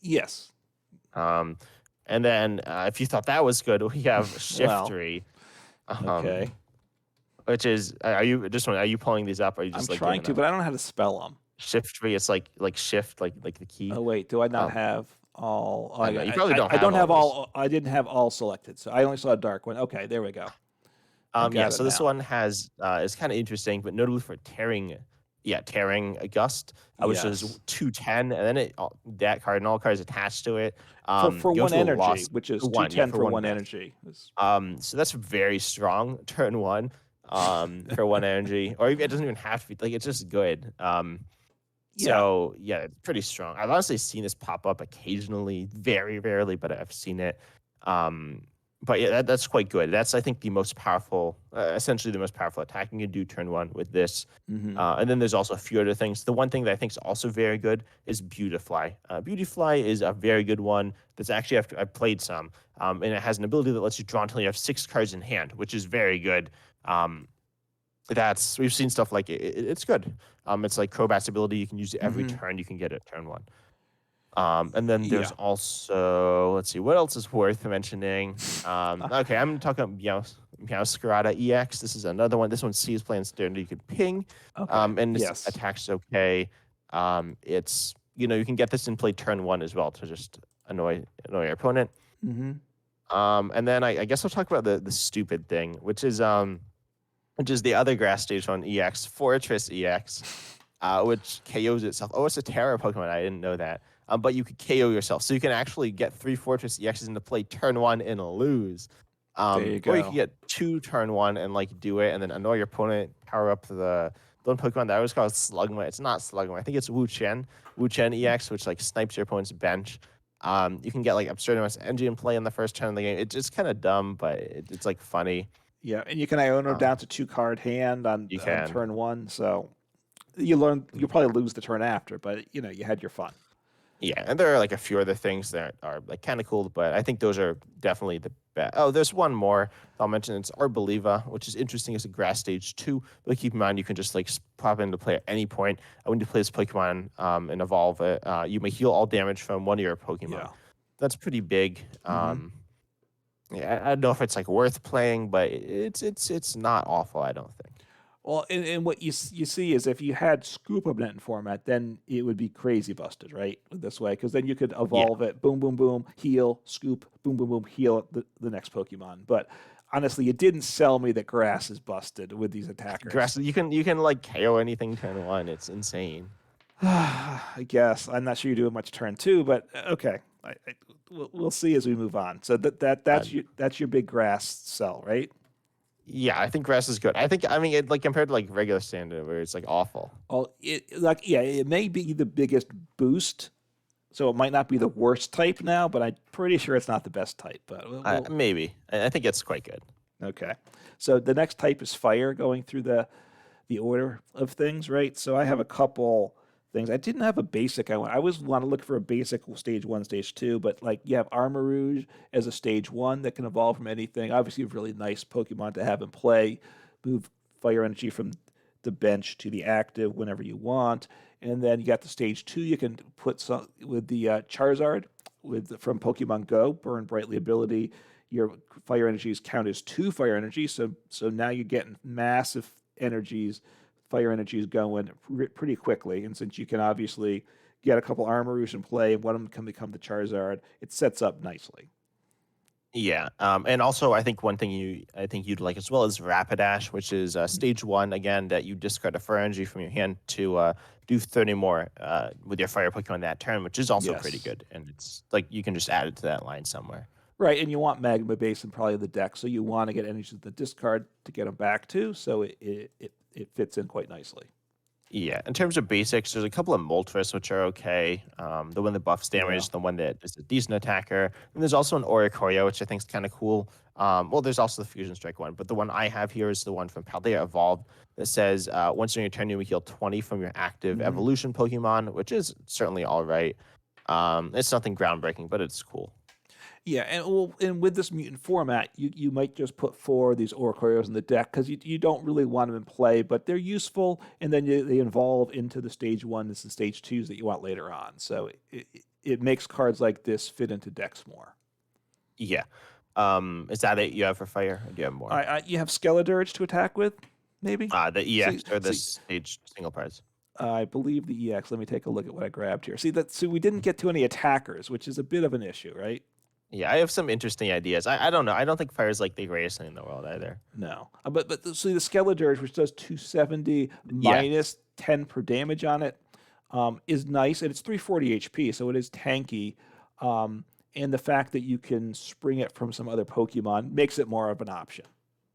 Yes. Um, and then if you thought that was good, we have Well, Shiftry. okay. Um, which is are you pulling these up or are you I'm just like trying giving to, up? but I don't know how to spell them. Shift three, it's like shift, like the key. Oh wait, do I not Um, have all? Oh, I know you probably don't I have don't all have these. all. I didn't have all selected, so I only saw a dark one. Okay, there we go. I Yeah. got it So this now. one has is kind of interesting, but notably for tearing, yeah, tearing a gust, which is Yes. 210, and then that card and all cards attached to it For go one to a energy, loss which is for two one, yeah, ten for for one one grass. energy. So that's very strong. Turn 1, for 1 energy, or it doesn't even have to be like it's just good. Yeah. So yeah, it's pretty strong. I've honestly seen this pop up occasionally, very rarely, but I've seen it. Um, But yeah, that's quite good. That's, I think, the most powerful, essentially the most powerful attack you can do turn one with this. Hmm. And then there's also a few other things. The one thing that I think is also very good is Beautifly. Beautifly is a very good one. That's actually I've played some, and it has an ability that lets you draw until you have 6 cards in hand, which is very good. Um, that's we've seen stuff like it's good. It's like Crobat's ability. You can use it every Hmm. turn. You can get it turn one. And then there's Yeah. also, let's see, what else is worth mentioning? Okay, I'm talking about Meowscarada EX. This is another one. This one sees play in standard. You can ping, Okay. and this Yes. attack's okay. It's you can get this in play turn one as well to just annoy your opponent. Hmm. And then I guess I'll talk about the stupid thing, which is the other grass stage one EX, Fortress EX, which KOs itself. Oh, it's a Terra Pokemon. I didn't know that. But you could KO yourself. So you can actually get 3 Fortress EXs into play turn one and lose. There you Or you can go. get 2 turn one and like do it and then annoy your opponent, power up the one Pokemon that I always call Slugma. It's not Slugma. I think it's Wu Chen EX, which like snipes your opponent's bench. You can get like absurd amounts of energy in play in the first turn of the game. It's just kind of dumb, but it's like funny. Yeah, and you can Iono Uh, down to 2 card hand you on can. turn one. So you'll probably lose the turn after, but you had your fun. Yeah, and there are like a few other things that are like kind of cool, but I think those are definitely the best. Oh, there's one more I'll mention. It's Arboliva, which is interesting as a grass stage 2. But keep in mind, you can just like pop into play at any point. When you play this Pokemon and evolve it, you may heal all damage from one of your Pokemon. Yeah. That's pretty big. Hmm. Yeah, I don't know if it's like worth playing, but it's not awful. I don't think. Well, and what you see is if you had Scoop Net in format, then it would be crazy busted, right? This way, because then you could Yeah, evolve it, boom, boom, boom, heal, Scoop, boom, boom, boom, heal the next Pokemon. But honestly, you didn't sell me that grass is busted with these attackers. grass. You can like KO anything turn one. It's insane. I guess I'm not sure you do it much turn two, but okay. We'll see as we move on. So Uh, that's your big grass sell, right? Yeah, I think grass is good. I mean, like compared to like regular standard, where it's like awful. Oh, it may be the biggest boost, so it might not be the worst type now, but I'm pretty sure it's not the best type. But Maybe I think it's quite good. okay. So the next type is fire, going through the order of things, right? So I have a couple things. I didn't have a basic. I always want to look for a basic stage one, stage two, but like you have Armor Rouge as a stage one that can evolve from anything. Obviously, a really nice Pokemon to have in play. Move fire energy from the bench to the active whenever you want, and then you got the stage two. You can put some with the Charizard from Pokemon Go, Burn Brightly ability. Your fire energies count as 2 fire energies, so now you're getting massive energies, fire energies going pretty quickly. And since you can obviously get a couple Armor Rouge in play, and one of them can become the Charizard, it sets up nicely. Yeah, and also I think one thing I think you'd like as well is Rapidash, which is stage one again that you discard a fire energy from your hand to do 30 more with your fire Pokemon that turn, which is also pretty Yes. good. And it's like you can just add it to that line somewhere. Right, and you want Magma Base in probably the deck, so you want to get energies to the discard to get them back to, so it fits in quite nicely. Yeah, in terms of basics, there's a couple of Moltres which are okay. The one that buffs Yeah. damage, the one that is a decent attacker, and there's also an Oricorio, which I think is kind of cool. Well, there's also the Fusion Strike one, but the one I have here is the one from Paldea Evolved that says once during your turn you will heal 20 from your active Hmm. evolution Pokemon, which is certainly all right. It's nothing groundbreaking, but it's cool. Yeah, and with this mutant format, you might just put 4 of these Oricorios in the deck because you don't really want them in play, but they're useful, and then they evolve into the stage ones and stage twos that you want later on. So it makes cards like this fit into decks more. Yeah. Is that it you have for fire, or do you have more? You have Skeledirge to attack with, maybe. The See, EX or the see, stage single parts. I believe the EX. Let me take a look at what I grabbed here. See, we didn't get to any attackers, which is a bit of an issue, right? Yeah, I have some interesting ideas. I don't know. I don't think fire is like the greatest thing in the world either. No, see the Skeledirge, which does 270 Yeah, minus 10 per damage on it, is nice, and it's 340 HP, so it is tanky. And the fact that you can spring it from some other Pokemon makes it more of an option.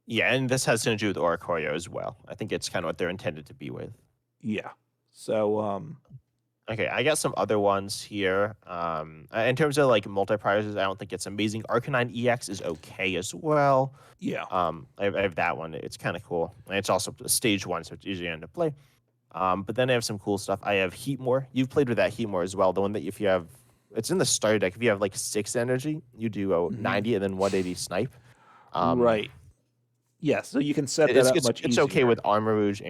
yeah, and this has to do with Oricorio as well. I think it's kind of what they're intended to be with. Yeah. So Okay, I got some other ones here. In terms of like multi-prizes, I don't think it's amazing. Arcanine EX is okay as well. Yeah. I have that one. It's kind of cool. And it's also stage 1, so it's easier to play. But then I have some cool stuff. I have Heatmore. You've played with that Heatmore as well. The one that if you have, it's in the starter deck. If you have like 6 energy, you do a Hmm. 90 and then 180 snipe. Um, Right. Yeah. So you can set that it's up it's much it's okay easier. with Armor Rouge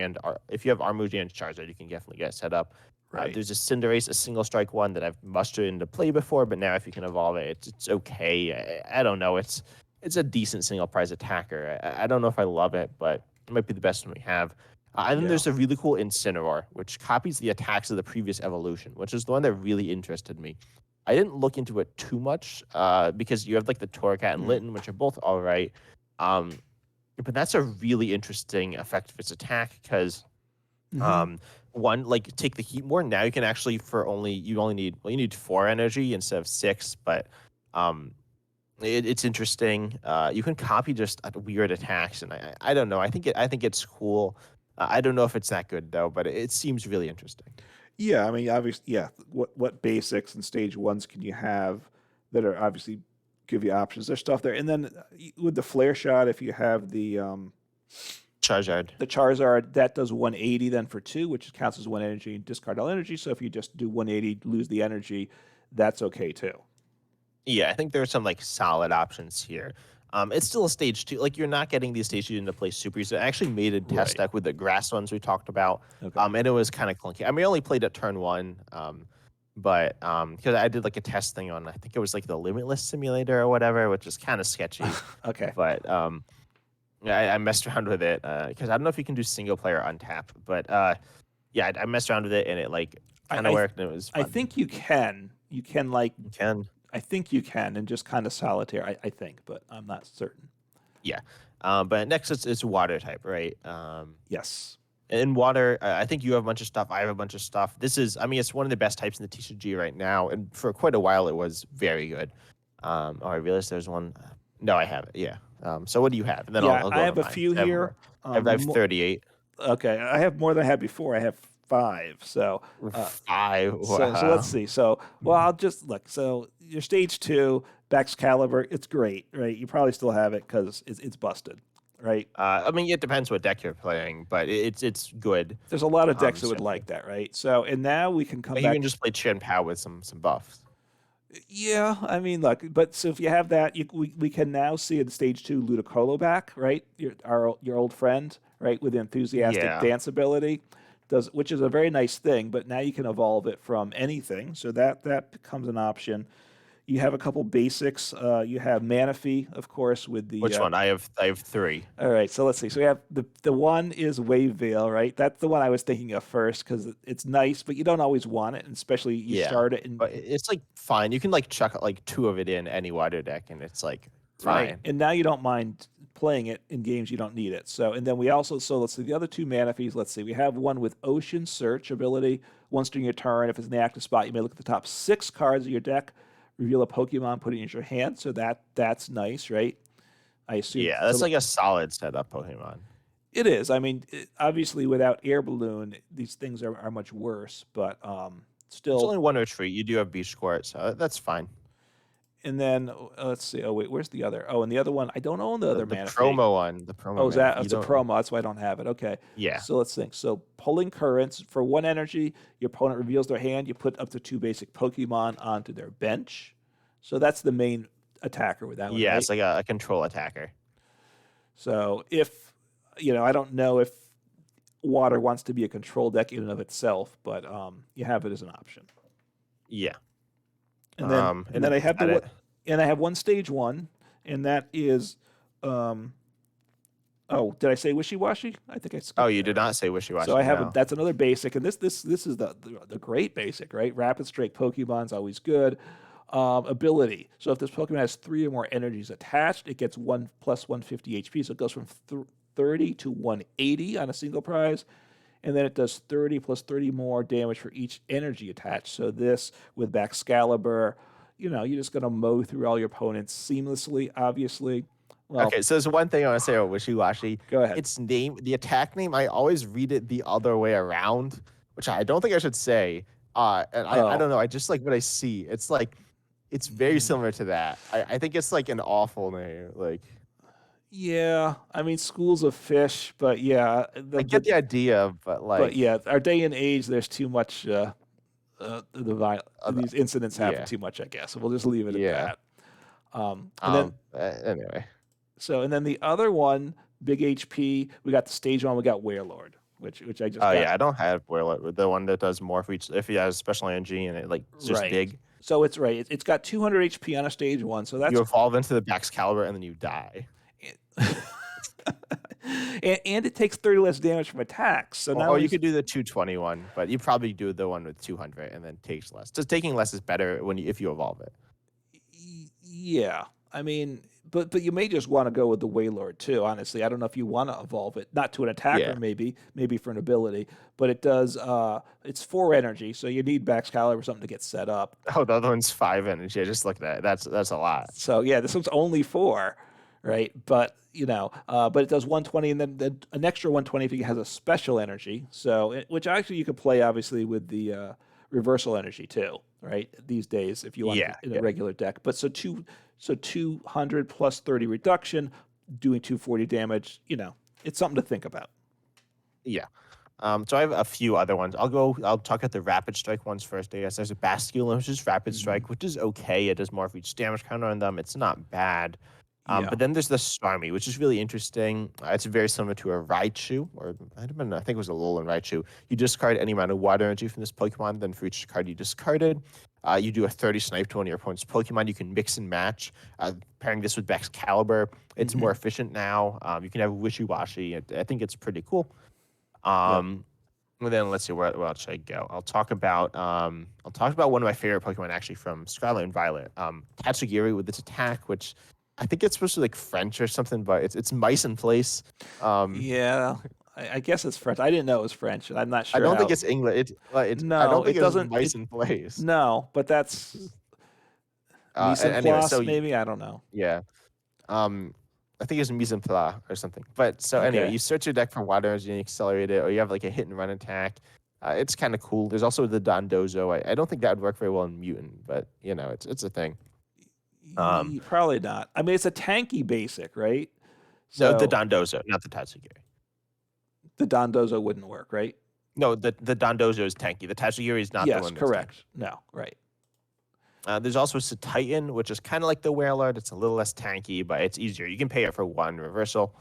if you have Armor Rouge and Charizard, you can definitely get set up. Right. There's a Cinderace, a single strike one that I've mustered into play before, but now if you can evolve it, it's okay. I don't know. It's a decent single prize attacker. I don't know if I love it, but it might be the best one we have. And then Yeah. there's a really cool Incineroar, which copies the attacks of the previous evolution, which is the one that really interested me. I didn't look into it too much because you have like the Torracat and Hmm. Litten, which are both all right. Um, but that's a really interesting effect of its attack because Hmm. um, one, like take the heat more. Now you can actually you only need you need 4 energy instead of 6, but um, it's interesting. You can copy just weird attacks, and I don't know. I think it's cool. I don't know if it's that good though, but it seems really interesting. Yeah. I mean, obviously, yeah. What basics and stage ones can you have that are obviously give you options? There's stuff there, and then with the flare shot, if you have Charizard. the Charizard, that does 180 then for 2, which counts as 1 energy and discard all energy. So if you just do 180, lose the energy, that's okay too. Yeah, I think there are some like solid options here. It's still a stage 2. Like you're not getting these stage 2 into play super easy. I actually made a test Right. deck with the grass ones we talked about. Okay. And it was kind of clunky. I mean, I only played at turn 1. But because I did like a test thing on, I think it was like the Limitless Simulator or whatever, which is kind of sketchy. Okay. But I messed around with it because I don't know if you can do single player untap, but yeah, I messed around with it and it like I kind of I, worked and it was I fun. think you can. You can like You can. I think you can and just kind of solitaire. I think, but I'm not certain. Yeah. But next it's water type, right? Yes. In water, I think you have a bunch of stuff. I have a bunch of stuff. I mean, it's one of the best types in the TCG right now, and for quite a while it was very good. I realized there's one. No, I have it. Yeah. So what do you have? And then Yeah, I'll I go over have a mine. few I have here. more. I have 38. Okay, I have more than I had before. I have 5. Uh, 5. so let's Wow. see. Well, I'll just look. So your stage 2, Bax Caliber, it's great, right? You probably still have it because it's busted, right? I mean, it depends what deck you're playing, but it's good. There's a lot of decks that would Certainly. like that, right? So, and now we can come Like you back. can just play Chen Pao with some buffs. Yeah, I mean, look, but so if you have that, we can now see in stage 2 Ludicolo back, right? Your old friend, right, with enthusiastic Yeah. dance ability, which is a very nice thing. But now you can evolve it from anything, so that becomes an option. You have a couple basics. You have Manaphy, of course, with the Which one? I have 3. all right, so let's see. So we have the one is Wave Veil, right? That's the one I was thinking of first because it's nice, but you don't always want it, and especially you Yeah. start it and But it's like fine. You can like chuck like 2 of it in any water deck and it's like right, fine. and now you don't mind playing it in games you don't need it. So and then we also let's see the other 2 Manaphies. Let's see, we have one with Ocean Search ability. Once during your turn, if it's in the active spot, you may look at the top 6 cards of your deck, reveal a Pokemon, put it in your hand. So that's nice, right? I assume Yeah, that's so. like a solid setup Pokemon. It is. I mean, obviously, without Air Balloon, these things are much worse. But It's still, only 1 retreat. You do have Beach Squirt, so that's fine. and then let's see. Oh wait, where's the other? Oh, and the other one, I don't own the other The Manaphy. promo one, the promo Oh, is mana. that? You It's a don't. promo. That's why I don't have it. Okay. Yeah. So let's think. So pulling currents for 1 energy, your opponent reveals their hand. You put up to 2 basic Pokemon onto their bench. So that's the main attacker with that one, Yeah, right? it's like a control attacker. So if I don't know if Water wants to be a control deck in and of itself, but you have it as an option. Yeah. And then And I is have that it? and I have one stage 1, and that is um oh, did I say wishy washy? I think I Oh, skipped you that, did right? not say wishy So I washy. have No. that's another basic, and this is the great basic, right? Rapid Strike Pokemon's always good. Ability. So if this Pokemon has 3 or more energies attached, it gets 1 plus 150 HP. So it goes from 30 to 180 on a single prize, and then it does 30 plus 30 more damage for each energy attached. So this with Baxcalibur, you're just going to mow through all your opponents seamlessly, obviously. Well, Okay, so there's one thing I want to say about wishy washy. go ahead. The attack name, I always read it the other way around, which I don't think I should say. And I Oh, don't know. I just like what I see. It's like it's very mm, similar to that. I think it's like an awful name. Like yeah. I mean, schools of fish, but yeah, I get the idea, but but like yeah, our day and age, there's too much. uh, These incidents happen yeah, too much, I guess. So we'll just leave it at yeah. that. And then Anyway. and then the other one, big HP, we got the stage one, we got Warelord, which I just Oh got yeah, I don't have Boiler, the one that does more for each. If he has special energy and it like it's just right. big, So it's right. It's got 200 HP on a stage one, so you that's evolve into the Baxcalibur and then you die. and it takes 30 less damage from attacks. So not Or only you is could do the 221, but you probably do the one with 200 and then takes less. Just taking less is better when if you evolve it. yeah, I mean, but you may just want to go with the Waylord too. Honestly, I don't know if you want to evolve it, not to an attacker, Yeah. maybe for an ability, but it does. It's 4 energy, so you need Baxcalibur or something to get set up. Oh, the other one's 5 energy. I just looked at it. That's a lot. So yeah, this one's only 4, right? But but it does 120 and then an extra 120 if it has a special energy. So which actually you could play obviously with the reversal energy too, right? These days, if you want Yeah, it in a yeah, regular deck. But so 200 plus 30 reduction, doing 240 damage. It's something to think about. yeah. So I have a few other ones. I'll talk about the Rapid Strike ones first, I guess. There's a Basculin, which is Rapid Hmm. Strike, which is okay. It does more of each damage counter on them. It's not bad. Yeah. But then there's the Starmie, which is really interesting. It's very similar to a Raichu, or I think it was a Alolan Raichu. You discard any amount of water energy from this Pokemon, then for each card you discarded, you do a 30 snipe to one of your opponent's Pokemon. You can mix and match, pairing this with Baxcalibur. It's more Hmm. efficient now. You can have Wishy-Washy. I think it's pretty cool. Yep. Um, and then let's see where else should I go. I'll talk about one of my favorite Pokemon actually from Scarlet and Violet. Tatsugiri with its attack, which I think it's supposed to be like French or something, but it's mice in place. Um, Yeah. I guess it's French. I didn't know it was French, and I'm not I sure don't think how. it's English. I don't No, think it it's doesn't. mice in place. No, but that's mise en Anyway, place, maybe. I don't know. yeah. Um, I think it's mise en place or something. But so anyway, Okay. you search your deck for water energy and you accelerate it, or you have like a hit and run attack. It's kind of cool. There's also the Dondozo. I don't think that would work very well in Mutant, but it's a thing. Um, Probably not. I mean, it's a tanky basic, right? no, the So Dondozo, not the Tatsugiri. the Dondozo wouldn't work, right? No, the Dondozo is tanky. The Tatsugiri is not the Yes, one that's tanky. correct. No, right. There's also Titan, which is kind of like the Wailord. It's a little less tanky, but it's easier. You can pay it for one reversal.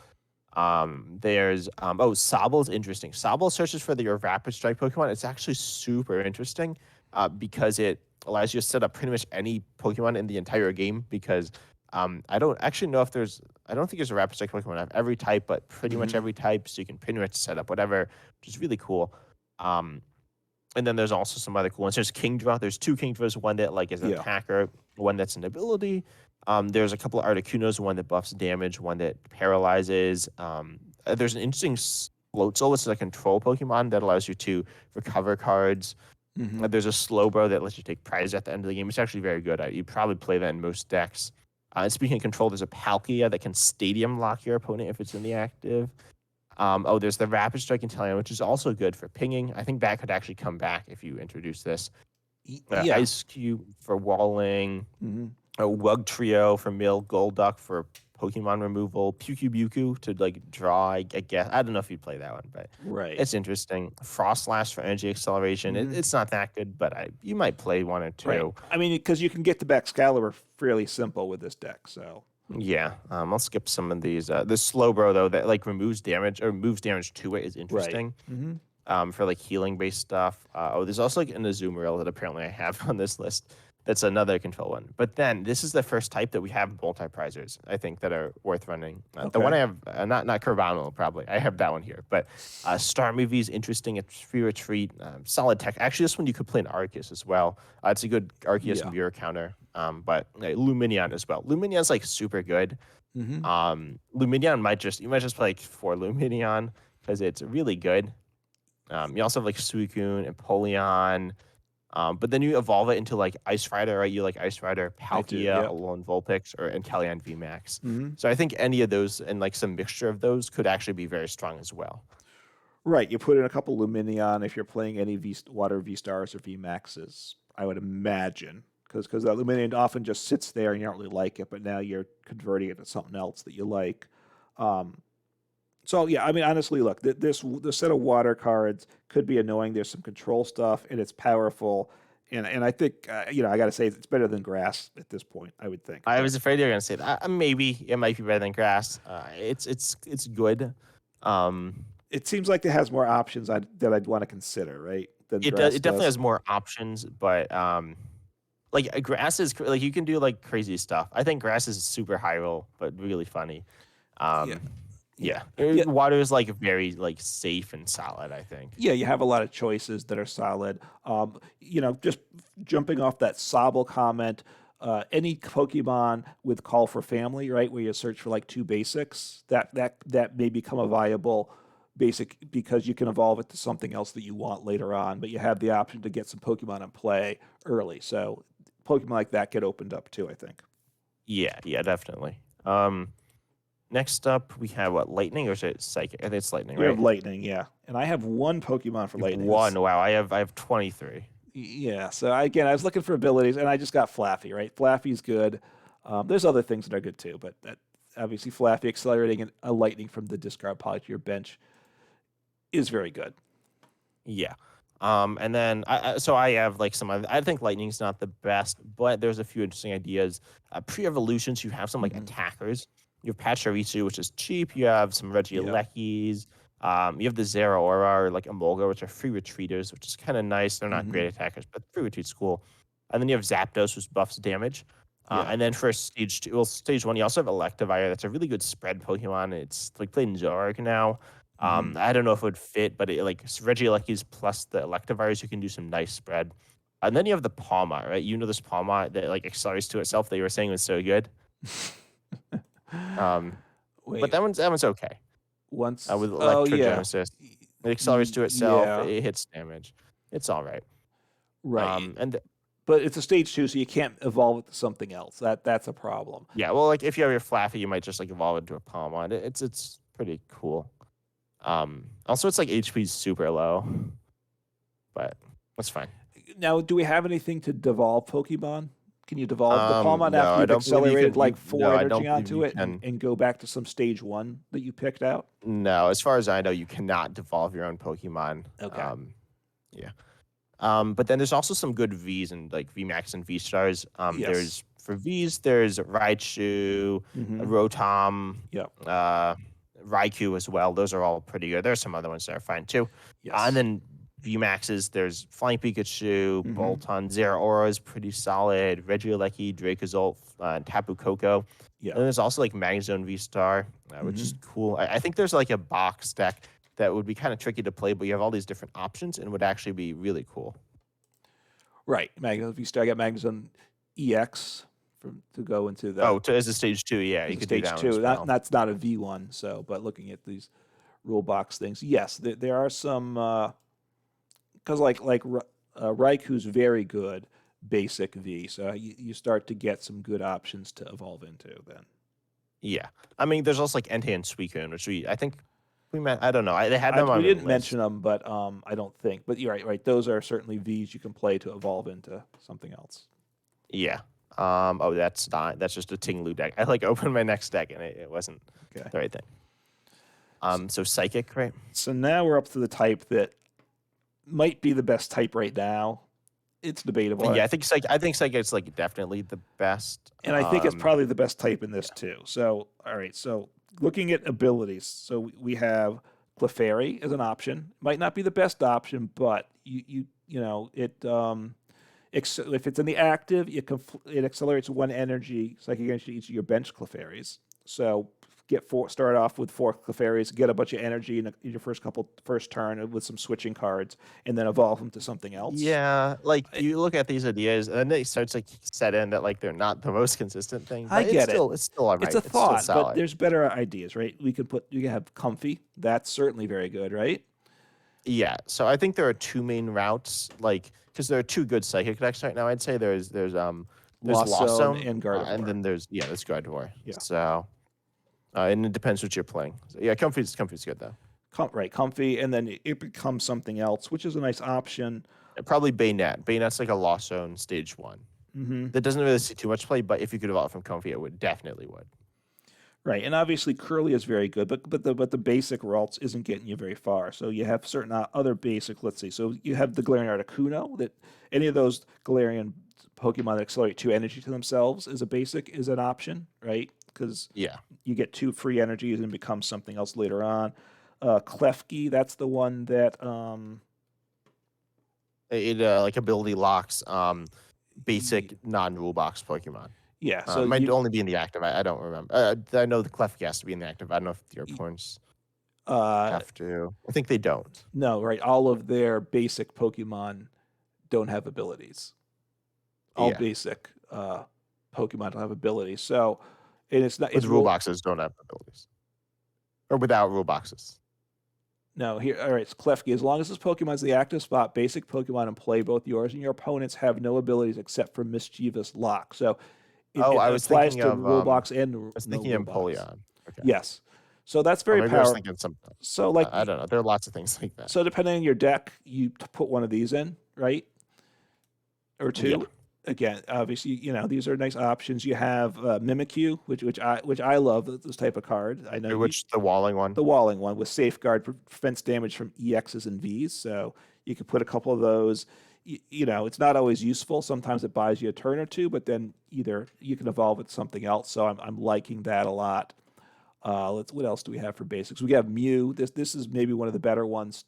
There's Sobble's interesting. Sobble searches for your Rapid Strike Pokemon. It's actually super interesting because it allows you to set up pretty much any Pokemon in the entire game. Because I don't actually know if I don't think there's a Rapid Strike Pokemon of every type, but pretty much Hmm. every type. So you can pretty much set up whatever, which is really cool. Um, and then there's also some other cool ones. There's Kingdra. There's 2 Kingdras, one that like is an Yeah. attacker, one that's an ability. There's a couple of Articunos, one that buffs damage, one that paralyzes. There's an interesting Floatzel, which is a control Pokemon that allows you to recover cards. Hmm. There's a Slowbro that lets you take prizes at the end of the game. It's actually very good. You probably play that in most decks. And speaking of control, there's a Palkia that can Stadium Lock your opponent if it's in the active. There's the Rapid Strike Intellion, which is also good for pinging. I think that could actually come back if you introduce this. Yeah. Ice Cube for walling. Hmm. A Wug Trio for mill. Golduck for Pokemon removal. Buku to like draw. I guess I don't know if you'd play that one, but Right. it's interesting. Frostlash for energy acceleration. Hmm. It's not that good, but you might play one or Right. two. I mean, because you can get the Baxcalibur fairly simple with this deck. So. Yeah, I'll skip some of these. The Slowbro though that like removes damage or moves damage to it is Right. interesting. Hmm. For like healing based stuff. There's also like an Azumarill that apparently I have on this list. That's another control one. But then this is the first type that we have multi-prizers, I think, that are worth running. The one Okay. I have, not Carvano, probably. I have that one here. But Star Movie is interesting. It's free retreat. Solid tech. Actually, this one you could play an Arceus as well. It's a good Arceus Yeah. mirror counter. But Luminion as well. Luminion's like super good. Hmm. Luminion you might just play like 4 Luminion because it's really good. You also have like Suicune, Empoleon, but then you evolve it into like Ice Rider, right? You like Ice Rider, I do. Palkia, Yep. Alolan Vulpix, or Inteleon VMAX. Hmm. So I think any of those and like some mixture of those could actually be very strong as well. Right, you put in a couple Luminion if you're playing any Water V-Stars or V-Maxes, I would imagine. Because that Luminion often just sits there and you don't really like it, but now you're converting it to something else that you like. Um, so yeah, I mean, honestly, look, this set of water cards could be annoying. There's some control stuff, and it's powerful. And I think I got to say it's better than grass at this point. I would think, I but was afraid you were gonna say that. Maybe it might be better than grass. It's good. Um, it seems like it has more options that I'd want to consider, right? Than it does. grass It definitely does. has more options, but like grass is like you can do like crazy stuff. I think grass is super high roll, but really funny. Yeah, Um, yeah, yeah, yeah. water is like very like safe and solid. I think. Yeah, you have a lot of choices that are solid. Just jumping off that Sobble comment, any Pokemon with Call for Family, right, where you search for like two basics, that may become a viable basic because you can evolve it to something else that you want later on, but you have the option to get some Pokemon in play early. So Pokemon like that get opened up too, I think. Yeah, definitely. Next up we have what lightning or is it psychic? I think it's lightning, You have right? Lightning, yeah, and I have one Pokemon for You have Lightning. one. Wow, I have 23. Yeah, so again, I was looking for abilities, and I just got Flaffy. Right, Flaffy's good. There's other things that are good too, but that obviously Flaffy accelerating a lightning from the discard pile to your bench is very good. Yeah. And then so I have like some. I think lightning's not the best, but there's a few interesting ideas. Pre-evolutions, you have some like Hmm. attackers. You have Pachirisu, which is cheap. You have some Yeah. Regielekis. You have the Zeraora or like Emolga, which are free retreaters, which is kind of nice. They're not Hmm. great attackers, but free retreat's cool. And then you have Zapdos, which buffs damage. Yeah. And then for stage two, well, stage one, you also have Electivire. That's a really good spread Pokemon. It's like played in Zoroark now. Hmm. I don't know if it would fit, but it like Regielekis plus the Electivires, you can do some nice spread. And then you have the Palma, right? You know this Palma that like accelerates to itself that you were saying was so good. Um, but Wait, that one's okay. once. With Oh yeah. Electrogenesis, it accelerates to itself. Yeah. It hits damage. It's all right. Right. And But it's a stage two, so you can't evolve it to something else. That's a problem. yeah, well, like if you have your Flaffy, you might just like evolve into a Palma. It's pretty cool. Also, it's like HP is super low, but that's fine. Now, do we have anything to devolve Pokemon? Can you devolve the Palmon No, after I you've don't believe you accelerated can. like four No, I energy don't believe onto you it can. and go back to some stage one that you picked out? No, as far as I know, you cannot devolve your own Pokemon. Okay. Yeah. But then there's also some good Vs and like VMAX and V stars. Yes. There's for Vs, there's Raichu, Hmm. Rotom, Yep. Raikou as well. Those are all pretty good. There's some other ones that are fine too. And Yes. then VMAXs, there's Flying Pikachu, Hmm. Bolton, Zeraora is pretty solid, Regieleki, Dracozolt, Tapu Koko. Yeah. And there's also like Magnezone V-Star, which is Hmm. cool. I think there's like a box deck that would be kind of tricky to play, but you have all these different options and would actually be really cool. Right. Magnus, if you start, I got Magnezone EX to go into Oh, the as a stage two, yeah, as you a could do stage that one two. as well. That's not a V1, so but looking at these rule box things, yes, there are some because Raiku's very good basic V, so you start to get some good options to evolve into then. Yeah. I mean, there's also like Entei and Suicune, which I think we met. I don't know. They had them We on a didn't list. mention them, but I don't think. But you're right, right. Those are certainly Vs you can play to evolve into something else. Yeah. Oh, that's not. That's just a Tinglu deck. I like opened my next deck and it wasn't Okay. the right thing. S- So Psychic, right? So now we're up to the type that might be the best type right now. It's debatable. Yeah, I think Psychic's like definitely the best. And I think it's probably the best type in this too. So, all right. So, looking at abilities, so we have Clefairy as an option. Might not be the best option, but if it's in the active, it accelerates one energy psychic against each of your bench Clefairies. So start off with four Clefairies, get a bunch of energy in your first turn with some switching cards, and then evolve them to something else. Yeah, like I, you look at these ideas, and then they start to set in that like they're not the most consistent thing, I but it's get it. still all It's right. a It's still thought, but solid. there's better ideas, right? You can have Comfy. That's certainly very good, right? Yeah, so I think there are two main routes, like because there are two good psychic decks right now. I'd say there's Lost Lost Zone Zone, and and Gardevoir. then there's Gardevoir. Yeah. So and it depends what you're playing. So, yeah, Comfy's good though. comfy, and then it becomes something else, which is a nice option. Probably Bayonet. Bayonet's like a Lost Zone stage 1. Hmm. That doesn't really see too much play, but if you could evolve from Comfy, it would definitely would. Right, and obviously Curly is very good, but the basic Ralts isn't getting you very far. So you have certain other basic. Let's see. So you have the Galarian Articuno. That any of those Galarian Pokemon that accelerate 2 energy to themselves is a basic is an option, right? Because Yeah. you get 2 free energies and become something else later on. Klefki, that's the one that It like ability locks basic non-rule box Pokemon. yeah. So Might you only be in the active. I don't remember. I know the Klefki has to be in the active. I don't know if your opponents have to. I think they don't. no, right. All of their basic Pokemon don't have abilities. All Yeah. basic Pokemon don't have abilities. So, and it's not. With It's rule boxes don't have abilities. Or without rule boxes. no, here. All right, it's Klefki. As long as this Pokemon's the active spot, basic Pokemon in play, both yours and your opponents have no abilities except for Mischievous Lock. So, it I was applies thinking to of rule box and I was no thinking rule box. Empoleon. Okay. Yes. So that's Or very maybe I was powerful. thinking something. So, like, I don't know. There are lots of things like that. so depending on your deck, you put one of these in, right? Or 2. Yeah. Again, obviously, these are nice options. You have Mimikyu, which I love this type of card. I know Which the walling one. the walling one with safeguard prevents damage from EXs and Vs. So you can put a couple of those. It's not always useful. Sometimes it buys you a turn or two, but then either you can evolve it to something else. So I'm liking that a lot. What else do we have for basics? We have Mew. This is maybe one of the better ones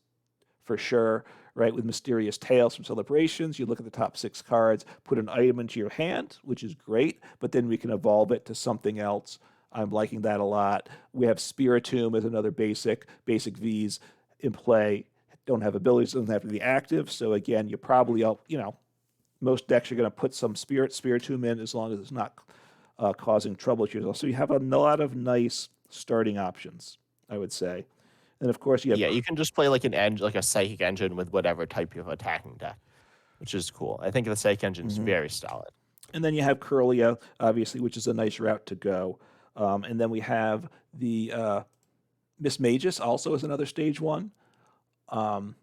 for sure, right? With Mysterious Tales from Celebrations, you look at the top 6 cards, put an item into your hand, which is great, but then we can evolve it to something else. I'm liking that a lot. We have Spiritomb as another basic Vs in play. Don't have abilities, doesn't have to be active. So again, you probably, most decks are going to put some Spiritomb in as long as it's not causing trouble to yourself. So you have a lot of nice starting options, I would say. And of course, you have you can just play like like a Psychic Engine with whatever type of attacking deck, which is cool. I think the Psychic Engine is very solid. And then you have Curlia, obviously, which is a nice route to go. And then we have the Miss Magus, also as another stage 1.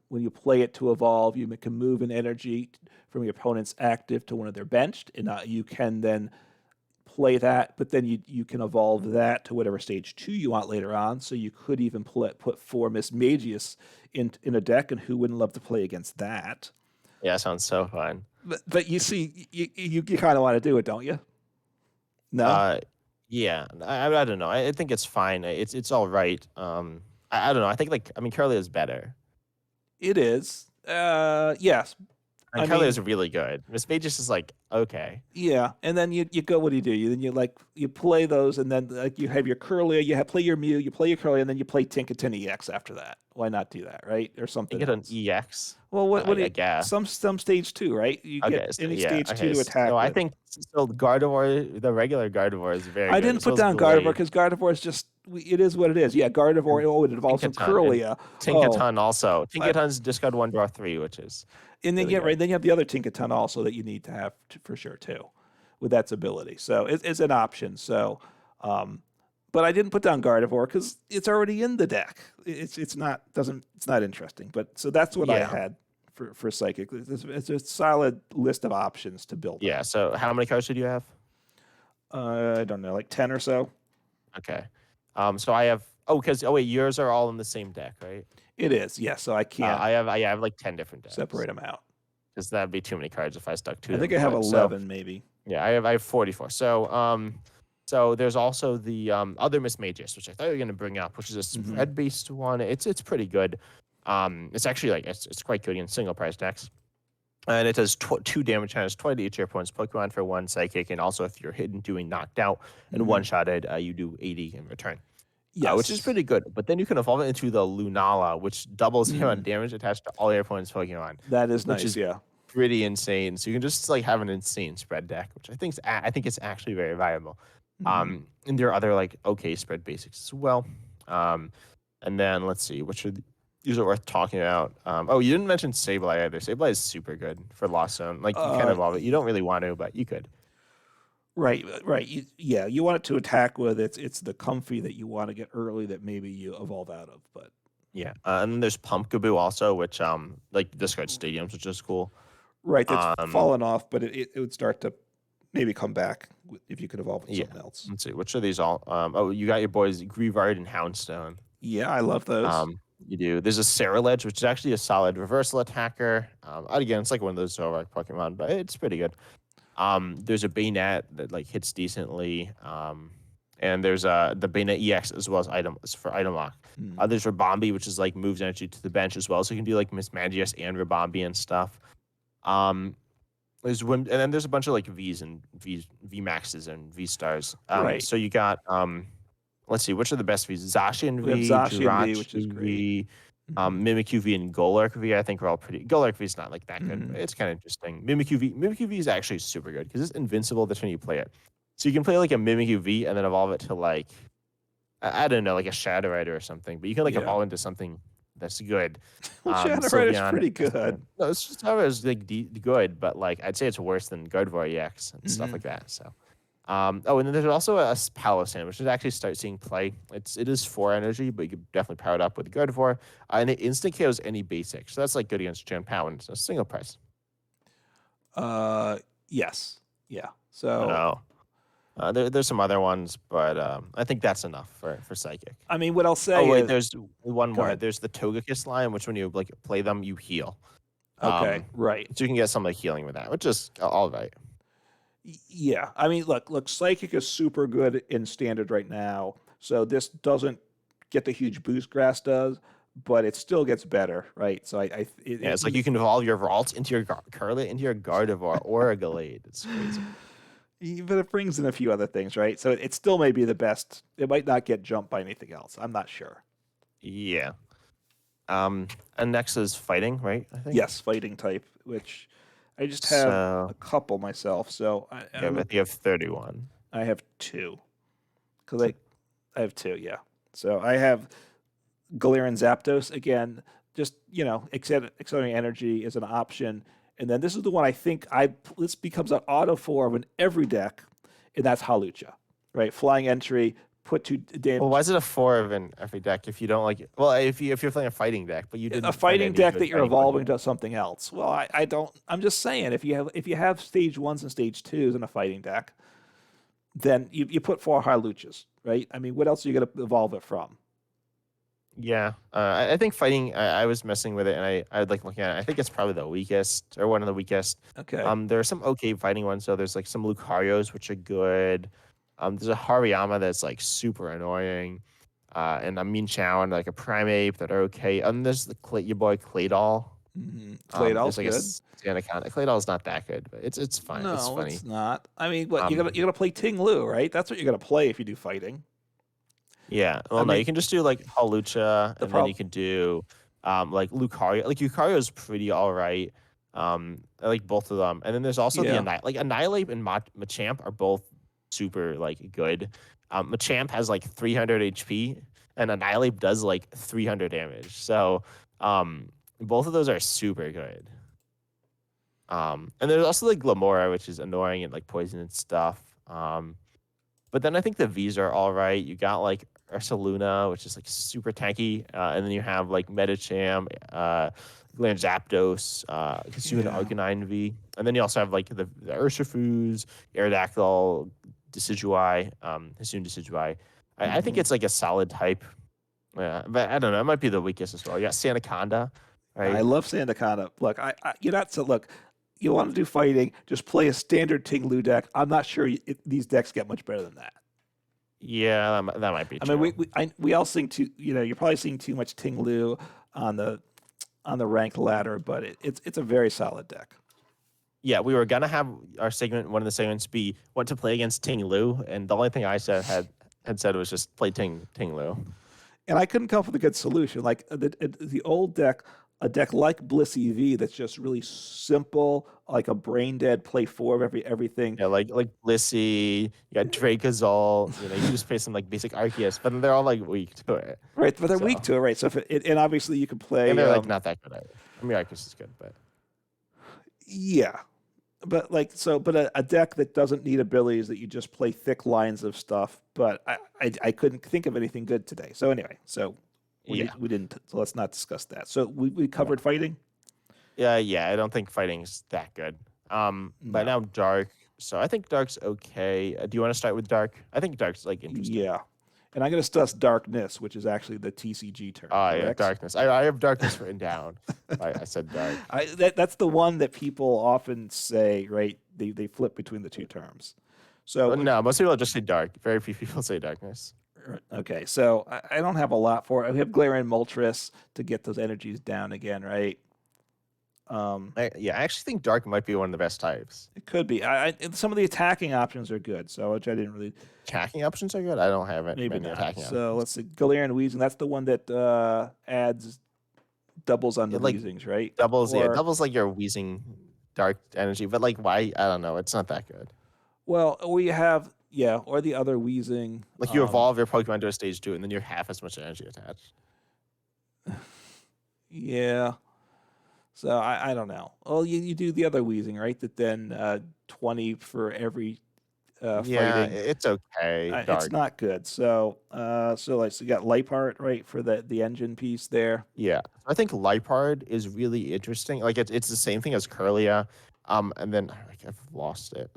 When you play it to evolve, you can move an energy from your opponent's active to one of their benched, and you can then play that, but then you can evolve that to whatever stage 2 you want later on. So you could even put 4 Miss Magius in a deck, and who wouldn't love to play against that? Yeah, sounds so fun. But you see, you kind of want to do it, don't you? No. Yeah, I don't know. I think it's fine. It's all right. I don't know. I think Curly is better. It is. Yes. And Curly is really good. Miss Magus is like okay. Yeah, and then you go. What do? You play those, and then you have your Curlia. Play your Mew. You play your Curlia, and then you play Tinkaton EX after that. Why not do that, right? Or something. Tinkaton EX. Well, what do you? I guess Some stage 2, right? You get stage 2 to attack. So I with. think Gardevoir, the regular Gardevoir, is very. I good. didn't So put is down Gardevoir because Gardevoir is just. It is what it is. Yeah, Gardevoir. Oh, it involves some Curlia. Tinkaton also. Tinkaton's discard 1, draw 3, which is. And then really then you have the other Tinkaton also that you need to have for sure too, with that ability. So it's an option. So, but I didn't put down Gardevoir because it's already in the deck. It's not interesting. But so that's what I had for Psychic. It's a solid list of options to build. Yeah. So how many cards did you have? I don't know, like 10 or so. Okay. So I have. Wait, yours are all in the same deck, right? It is, yes. So I can't. I have like 10 different decks. Separate them out. Because that'd be too many cards if I stuck to them. I think I have 11 maybe. Yeah, I have 44. So so there's also the other Miss Magus, which I thought you were gonna bring up, which is a spread-based one. It's pretty good. It's actually it's quite good in single price decks. And it does 2 damage and has 20 to each of your opponent's Pokemon for 1 Psychic, and also if you're hidden doing knocked out and one-shotted, you do 80 in return. Yes. Which is pretty good. But then you can evolve it into the Lunala, which doubles the amount of damage attached to all your opponent's Pokemon. That is nice, which is pretty insane. So you can just have an insane spread deck, which I think it's actually very viable. And there are other okay spread basics as well. And then let's see, these are worth talking about. You didn't mention Sableye either. Sableye is super good for Lost Zone. You can evolve it. You don't really want to, but you could. Right. You want it to attack with. It's the comfy that you want to get early that maybe you evolve out of. But Yeah, and then there's Pumpkaboo also, which like discard stadiums, which is cool. Right, that's Um, fallen off, but it would start to maybe come back if you could evolve with yeah. something else. Let's see, which are these all? Oh, you got your boys Grievard and Houndstone. Yeah, I love those. You do. There's a Ceruledge, which is actually a solid reversal attacker. Again, it's like one of those Zoroark Pokemon, but it's pretty good. There's a Bayonet that like hits decently. And there's the Bayonet EX as well as for item lock. Hmm. There's Rabombi, which is like moves energy to the bench as well, so you can do like Miss Magius and Rabombi and stuff. Um, and then there's a bunch of like V's and V Maxes and V Stars. Right. So you got let's see, which are the best Vs? Zacian We have V, Zacian V, which is Jirachi great. V, Mhm. Mimikyu V, and Golurk V. I think are all pretty. Golurk V is not like that good, but Mhm. it's kind of interesting. Mimikyu V is actually super good because it's invincible the time you play it. So you can play like a Mimikyu V and then evolve it to like I don't know, like a Shadow Rider or something. But you can like Yeah. evolve into something that's good. Well, Shadow Rider's Sylveon. pretty good. No, it's just how it's like good, but like I'd say it's worse than Gardevoir EX and stuff Mhm. like that. So. Oh, and then there's also a Palossand, which is actually start seeing play. It is 4 energy, but you can definitely power it up with Gardevoir. And it instant KOs any basic. So that's like good against Gen Pow and it's a single price. Uh, yes. Yeah. So, Oh. There's some other ones, but I think that's enough for Psychic. I mean, what I'll say Oh wait, is, there's one go more. ahead. There's the Togekiss line, which when you like play them, you heal. Okay, right. So you can get some like healing with that, which is all right. Yeah. I mean, look, Psychic is super good in standard right now. So this doesn't get the huge boost Grass does, but it still gets better, right? So Yeah, it's like you can evolve your Vault into your Curlet into your Gardevoir or a Gallade. It's crazy. but it brings in a few other things, right? So it still may be the best. It might not get jumped by anything else. I'm not sure. Yeah. And next is fighting, right? I think. Yes, fighting type, which I just have a So couple myself. So yeah, I think you have 31. I have two because I have two. Yeah. So I have Galarian Zapdos again. Just accelerating energy is an option, and then this is the one I think this becomes an auto 4 of in every deck, and that's Halucha, right? Flying entry, put 2 damage. Well, why is it a 4 of in every deck if you don't like it? Well, if you're playing a fighting deck, but you didn't A find fighting any deck good that you're fighting evolving Pokemon. to something else. Well, I don't. I'm just saying if you have stage 1s and stage 2s in a fighting deck, then you put 4 Haluchas, right? I mean, what else are you going to evolve it from? Yeah, I think fighting. I was messing with it, and I would like looking at it. I think it's probably the weakest or one of the weakest. Okay. There are some okay fighting ones. So there's like some Lucarios which are good. There's a Hariyama that's like super annoying. And a Mean Chow and like a Primeape that are okay. And there's your boy Claydol. Claydol's There's like a good. Sandaconda. Claydol's not that good, but it's fine. It's No, funny. it's not. I mean, what Um, you're gonna play Ting Lu, right? That's what you're gonna play if you do fighting. yeah. I Well, no, mean, you can just do like Hawlucha, the and then you problem. can do like Lucario. Like Lucario is pretty all right. I like both of them. And then there's also the Yeah. Annihilate and Machamp are both super like good. Machamp has like 300 HP, and Annihilate does like 300 damage. So both of those are super good. And there's also like Glamora, which is annoying and like poison and stuff. But then I think the V's are all right. You got like Ursaluna, which is like super tanky, and then you have like Medicham, Gland Zapdos, Kasuna Yeah. Arcanine V, and then you also have like the Urshifus, Aerodactyl, Decidueye, Hisuian Decidueye. I think Mhm. it's like a solid type. Yeah, but I don't know. It might be the weakest as well. You got Sandaconda, I right? love Sandaconda. Look, you're not so look. You want to do fighting? Just play a standard Ting Lu deck. I'm not sure these decks get much better than that. Yeah, that might be I true. mean, we all seeing too. You're probably seeing too much Ting Lu on the ranked ladder, but it's a very solid deck. Yeah, we were gonna have our one of the segments be what to play against Ting Lu, and the only thing I had said was just play Ting Lu. And I couldn't come up with a good solution. Like the old deck, a deck like Bliss EV that's just really simple, like a brain dead play 4 of everything. Yeah, like Blissey, you got Dracozol, you can just play some like basic Arceus, but they're all like weak to it. Right, but they're So weak to it, right? So and obviously you can play. and they're like not that good either. I mean Arceus is good, but Yeah, but a deck that doesn't need abilities that you just play thick lines of stuff. But I couldn't think of anything good today. So anyway, so Yeah. We didn't. So let's not discuss that. So we covered fighting. Yeah, I don't think fighting's that good. But No. now Dark. So I think Dark's okay. Do you want to start with Dark? I think Dark's like interesting. Yeah. And I'm going to stress darkness, which is actually the TCG term, Oh yeah, correct? Darkness. I have Darkness written down. I said Dark. That's the one that people often say, right? They flip between the two terms. So No, most people just say Dark. Very few people say Darkness. okay, so I don't have a lot for it. We have Glare and Moltres to get those energies down again, right? I actually think Dark might be one of the best types. It could be. Some of the attacking options are good, so which I didn't really. Attacking options are good. I don't have it. Maybe Many not. attacking So options. let's see. Galarian Weezing. That's the one that adds doubles on the It, like Weezings, right? doubles. Yeah, Or doubles like your wheezing dark energy. But like, why? I don't know. It's not that good. well, we have or the other Weezing. Like you evolve your Pokemon to a stage 2, and then you have as much energy attached. Yeah. So I don't know. Well, you do the other Weezing, right? That then 20 for every Yeah, fighting. it's okay. Dark. It's not good. So so you got Liepard, right, for the engine piece there. Yeah, I think Liepard is really interesting. Like it's the same thing as Curlia, and then I've lost it.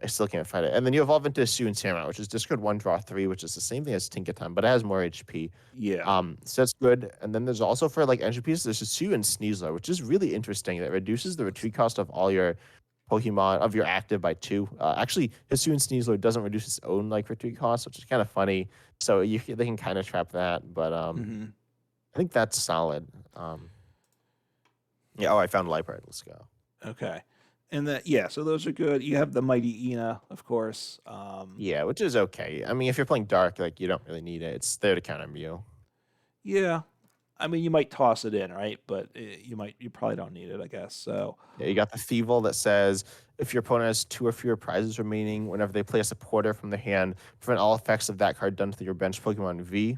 I still can't find it. And then you evolve into Sue and Samurai, which is discard 1, draw 3, which is the same thing as Tinkaton, but it has more HP. Yeah. So that's good. And then there's also for like entry pieces, there's a Sue and Sneasler, which is really interesting. That reduces the retreat cost of all your Pokemon of your active by 2. Actually, Hisuian and Sneasler doesn't reduce its own like retreat cost, which is kind of funny. So they can kind of trap that, but I think that's solid. Yeah. Oh, I found Liepard. Let's go. Okay. And so those are good. You have the Mighty Ina, of course. Yeah, which is okay. I mean, if you're playing Dark, like you don't really need it. It's there to counter Mew. Yeah. I mean, you might toss it in, right? But you probably don't need it, I guess. So Yeah, you got the Thievel that says if your opponent has 2 or fewer prizes remaining, whenever they play a supporter from the hand, prevent all effects of that card done to your bench Pokemon V.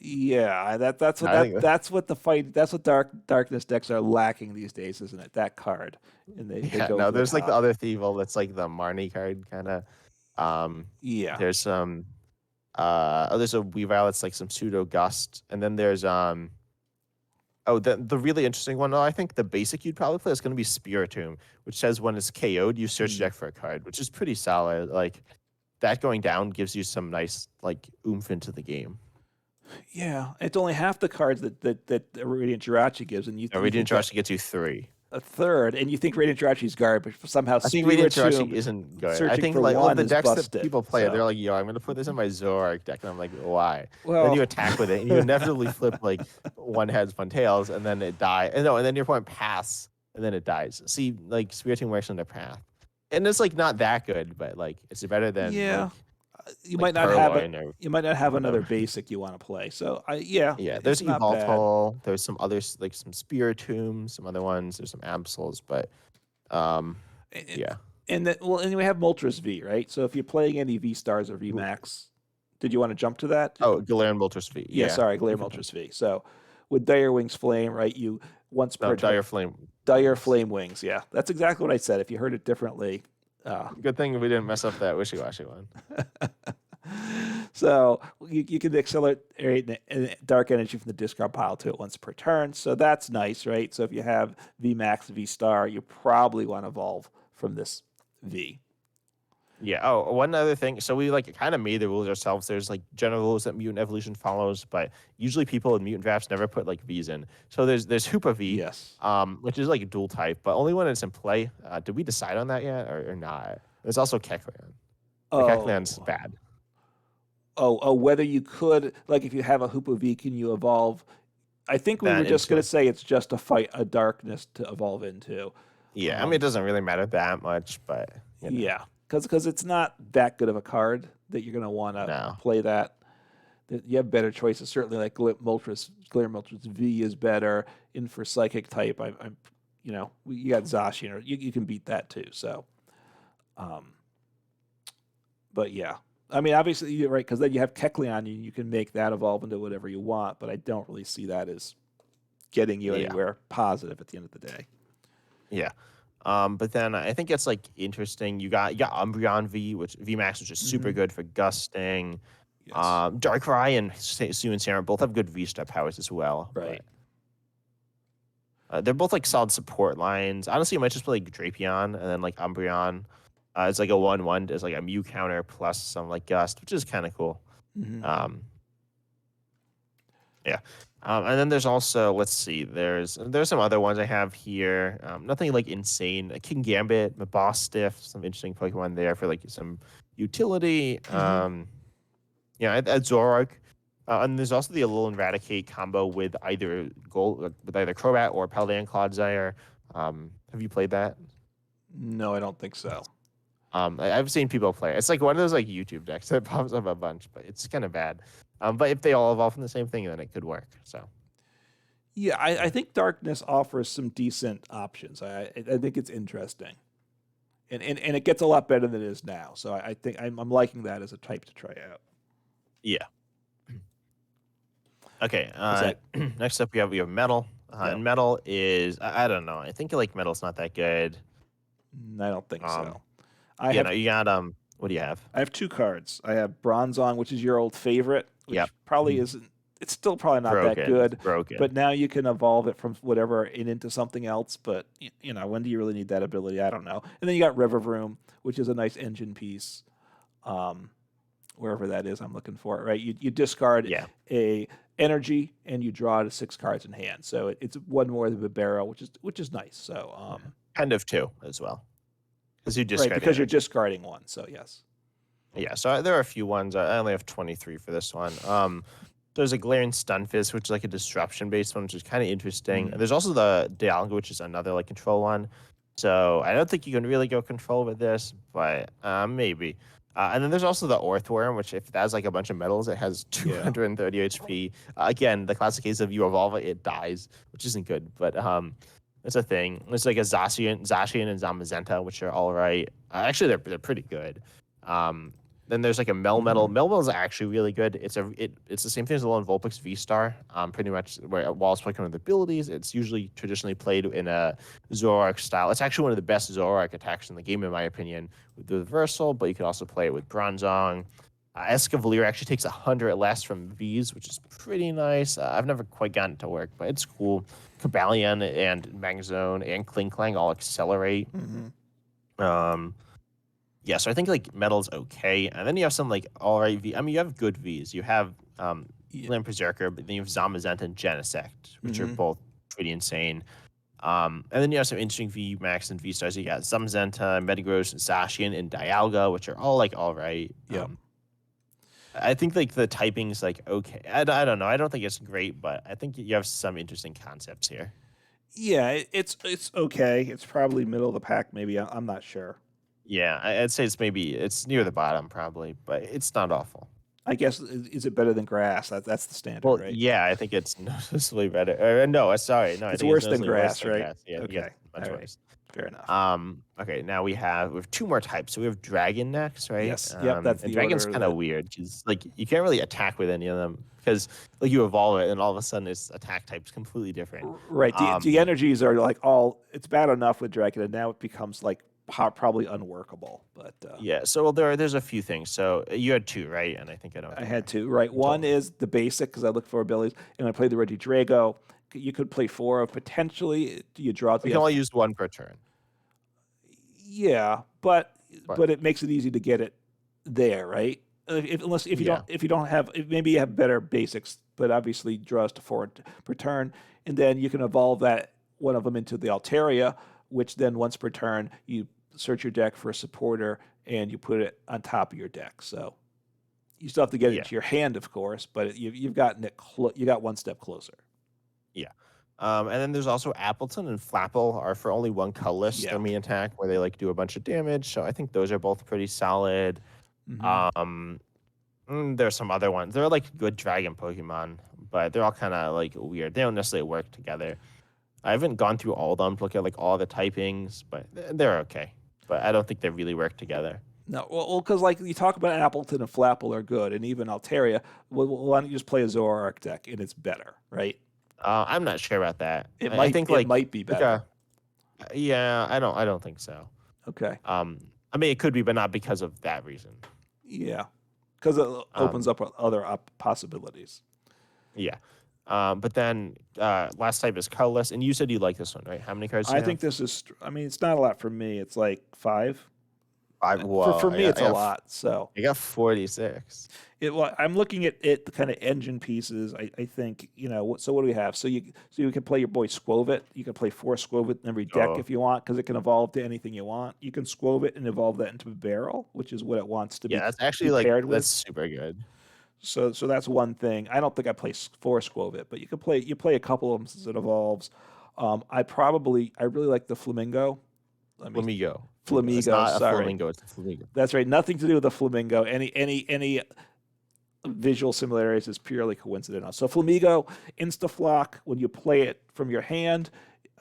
Yeah, that's what darkness decks are lacking these days, isn't it? That card, and they go No, for there's like the top. other Thievel that's like the Marnie card kind of. Yeah. There's some there's a Weavile that's like some pseudo gust, and then there's the really interesting one. I think the basic you'd probably play is going to be Spiritomb, which says when it's KO'd, you search deck for a card, which is pretty solid. Like that going down gives you some nice like oomph into the game. Yeah, it's only half the cards that Radiant Jirachi gives, and Radiant Jirachi gets you 3. a third, and you think Radiant Jirachi is garbage, but somehow I think Radiant Jirachi isn't good. I think like all the decks that people play, they're like, yo, I'm going to put this in my Zoroark deck. And I'm like, why? Well, then you attack with it, and you inevitably flip like one heads, one tails, and then it dies. And then your opponent pass, and then it dies. See, like Spiritomb works on their path. And it's like not that good, but like it's better than you like might not have it. or You might not have whatever. another basic you want to play. So There's it's not bad. Evoltol. There's some others like some Spiritomb, some other ones. There's some Absols, but yeah. And and we have Moltres V, right? So if you're playing any Vstars or VMAX, did you want to jump to that? Oh, Galarian Moltres V. Yeah, sorry, Galarian Moltres V. So with Dire Wings Flame, right? You once per Dire Flame. Dire Flame Wings. Yeah, that's exactly what I said. If you heard it differently. Good thing we didn't mess up that wishy-washy one. So you can accelerate dark energy from the discard pile to it once per turn. So that's nice, right? So if you have VMAX, V-Star, you probably want to evolve from this V. Yeah. Oh, one other thing. So we like kind of made the rules ourselves. There's like general rules that Mutant Evolution follows, but usually people in Mutant drafts never put like V's in. So there's Hoopa V, yes, which is like a dual type, but only when it's in play. Did we decide on that yet or not? There's also Kecleon. Kecleon's bad. Whether you could, like, if you have a Hoopa V, can you evolve? I think we were just going to say it's just a darkness to evolve into. Yeah, I mean, it doesn't really matter that much, but yeah, because it's not that good of a card that you're going to want to play that. You have better choices. Certainly, like Galarian Moltres V is better. In for Psychic type, I'm you got Zacian, or you can beat that too. So, but yeah. I mean, obviously, you're right, because then you have Kecleon, and you can make that evolve into whatever you want, but I don't really see that as getting you anywhere positive at the end of the day. Yeah. But then I think it's like interesting. You got Umbreon V, which VMAX, which is super Hmm. good for gusting. Yes. Darkrai and Sue and Sarah both have good V-Star powers as well, Right. but they're both like solid support lines. Honestly, you might just play like Drapion and then like Umbreon. It's like a 1/1. It's like a Mew counter plus some like Gust, which is kind of cool. Hmm. Um, yeah. And then there's also, let's see, there's some other ones I have here. Nothing like insane. King Gambit, Mabostiff, some interesting Pokemon there for like some utility. Hmm. Yeah, at Zoroark. And there's also the Alolan Eradicate combo with either Crobat or Paldean Clodsire. Have you played that? No, I don't think so. I've seen people play it. It's like one of those like YouTube decks that pops up a bunch, but it's kind of bad. But if they all evolve from the same thing, then it could work. So Yeah, I think Darkness offers some decent options. I think it's interesting, and it gets a lot better than it is now. So I think I'm liking that as a type to try out. yeah. Okay. Is that Next up, we have Metal. yeah? And Metal is I don't know. I think like Metal's not that good. I don't think Um, so. I you have know, you got What do you have? I have two cards. I have Bronzong, which is your old favorite, Yep. which probably isn't. It's still probably not that Broken. It's good, but broken. now you can evolve it from whatever into something else. But when do you really need that ability? I don't know. And then you got Rivervroom, which is a nice engine piece. Um, Wherever that is, I'm looking for it. Right, you discard Yeah. a energy and you draw to 6 cards in hand. So it's one more than the barrel, which is nice. So Kind of two as well. Because you right, discard because you're energy. discarding one. So yes. Yeah, so there are a few ones. I only have 23 for this one. There's a Glaring Stunfisk, which is like a disruption-based one, which is kind of interesting. Mm. There's also the Dialga, which is another like control one. So I don't think you can really go control with this, but maybe. And then there's also the Orthworm, which if it has like a bunch of metals, it has Yeah. 230 HP. Again, the classic case of you evolve it, it dies, which isn't good, but it's a thing. There's like a Zacian and Zamazenta, which are all right. Actually, they're pretty good. Um, then there's like a Melmetal. Mhm. Melmetal is actually really good. It's the same thing as the Lone Vulpix Vstar. Pretty much where while it's playing with abilities, it's usually traditionally played in a Zoroark style. It's actually one of the best Zoroark attacks in the game, in my opinion, with the reversal. But you can also play it with Bronzong. Escavalier actually takes 100 less from V's, which is pretty nice. I've never quite gotten it to work, but it's cool. Cobalion and Magzone and Klinklang all accelerate. Mhm. Um, yeah, so I think like Metal's okay, and then you have some like all right V. I mean, you have good Vs. You have Yeah. Land Berserker, but then you have Zamazenta and Genesect, which are Mhm. both pretty insane. And then you have some interesting V Max and V Stars. You got Zamazenta, Metagross, Zacian, and Dialga, which are all like all right. Yep. I think like the typing's like okay. I don't know. I don't think it's great, but I think you have some interesting concepts here. Yeah, it's okay. It's probably middle of the pack, maybe. I'm not sure. Yeah, I'd say it's near the bottom probably, but it's not awful. I guess is it better than grass? That's the standard, Well, right? yeah, I think it's noticeably better. No, sorry, no, I It's think it's worse than noticeably worse grass, than right? grass. Yeah, I think Okay. it's much All right. worse. Fair enough. Okay, now we have two more types. So we have dragon next, right? Yes. Yep. That's And the dragon's order kind of that. weird because like you can't really attack with any of them because like you evolve it and all of a sudden its attack type's completely different. Right. The Um, energies are like all. It's bad enough with dragon, and now it becomes like probably unworkable. But yeah, so there's a few things. So you had two, right? And I think I know what I they had are. two. Right. You told One me. is the basic because I look for abilities, and I play the Ready Drago. You could play four of potentially. You draw to We the can end. only use one per turn. Yeah, but But it makes it easy to get it there, right? Unless yeah, if you don't have maybe you have better basics, but obviously draws to four per turn, and then you can evolve that one of them into the Altaria, which then once per turn you search your deck for a supporter and you put it on top of your deck. So you still have to get it yeah, into your hand, of course, but you've gotten it. You got one step closer. yeah. And then there's also Appleton and Flapple are for only one colorless their Yeah. main attack where they like do a bunch of damage. So I think those are both pretty solid. Hmm. Um, there's some other ones. They're like good dragon Pokemon, but they're all kind of like weird. They don't necessarily work together. I haven't gone through all of them to look at like all the typings, but they're okay. But I don't think they really work together. No, well, because like you talk about Appleton and Flapple are good, and even Altaria. Well, why don't you just play a Zoroark deck and it's better, right? I'm not sure about that. It I might think it might be like a better. Yeah, I don't think so. Okay. I mean, it could be, but not because of that reason. Yeah. Because it opens Um, up other possibilities. yeah. But then last type is colorless, and you said you like this one, right? How many cards do I you think have? this is, I mean, it's not a lot for me. It's like 5. For Well, me, it's a lot. So I got 46. well, I'm looking at it, the kind of engine pieces. I think, so what do we have? So you can play your boy Squovit. You can play 4 Squovit in every deck Oh, if you want, because it can evolve to anything you want. You can Squovit and evolve that into a barrel, which is what it wants to yeah, be that's actually paired that's with. super good. So that's one thing. I don't think I play 4 Squovit, but you play a couple of them since it evolves. I really like the Flamingo. Let me Flamingo. Flamingo. It's Flamigo, not a sorry. flamingo. It's a flamingo. That's right. Nothing to do with the Flamingo. Any visual similarities is purely coincidental. So Flamigo, Instaflock, when you play it from your hand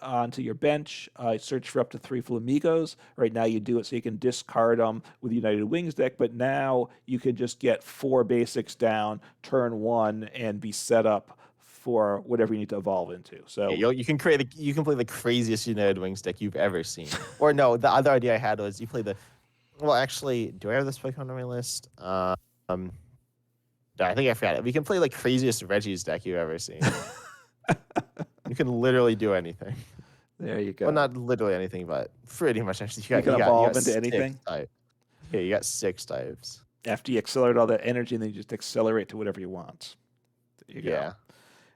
onto your bench, search for up to 3 Flamigos. Right now you do it so you can discard them with the United Wings deck, but now you can just get 4 basics down, turn 1, and be set up for whatever you need to evolve into. Yeah, So you can play the craziest United Wings deck you've ever seen. Or no, the other idea I had was you play the. Well, actually, do I have this Pokemon on my list? No, I think I forgot it. We can play like craziest Reggie's deck you've ever seen. You can literally do anything. there you Well, go. not literally anything, but pretty much actually. You can You evolve got into 6 anything types. Yeah, you got 6 types. after you accelerate all that energy, and then you just accelerate to whatever you want. There you go. Yeah,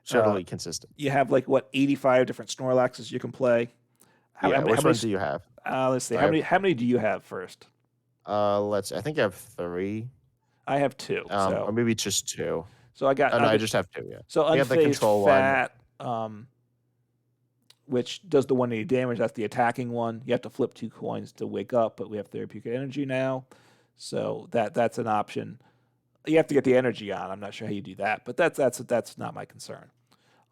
totally consistent. You have like what 85 different Snorlaxes you can play. Yeah, How which many? ones do you have? Let's see. I have, How many do you have first? I think I have 3. I have 2. Or maybe just 2. So I got Oh no, I just have 2. Yeah, so I got the unfazed control one. fat, which does the 180 damage. That's the attacking one. You have to flip 2 coins to wake up, but we have therapeutic energy now, so that's an option. You have to get the energy on. I'm not sure how you do that, but that's not my concern.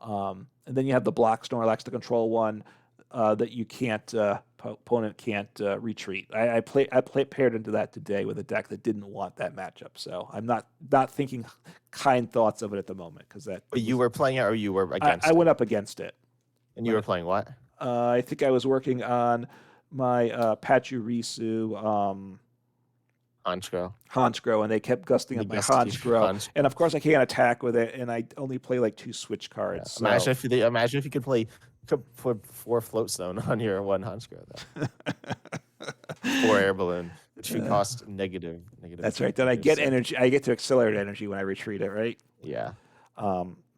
And then you have the block Snorlax, the control one that you can't opponent can't retreat. I paired into that today with a deck that didn't want that matchup, so I'm not thinking kind thoughts of it at the moment because But you were playing it, or you were against I it? went up against it. And you were playing what? I think I was working on my Pachirisu Hansgrohe, and they kept gusting The up my gusty Hansgrohe. Hansgrohe. And of course, I can't attack with it, and I only play like 2 switch cards. So. Imagine if you could play 4 float stone on your 1 Hansgrohe though. 4 air balloon, which would cost negative. That's right. Then I get energy. I get to accelerate energy when I retreat it, right? Yeah.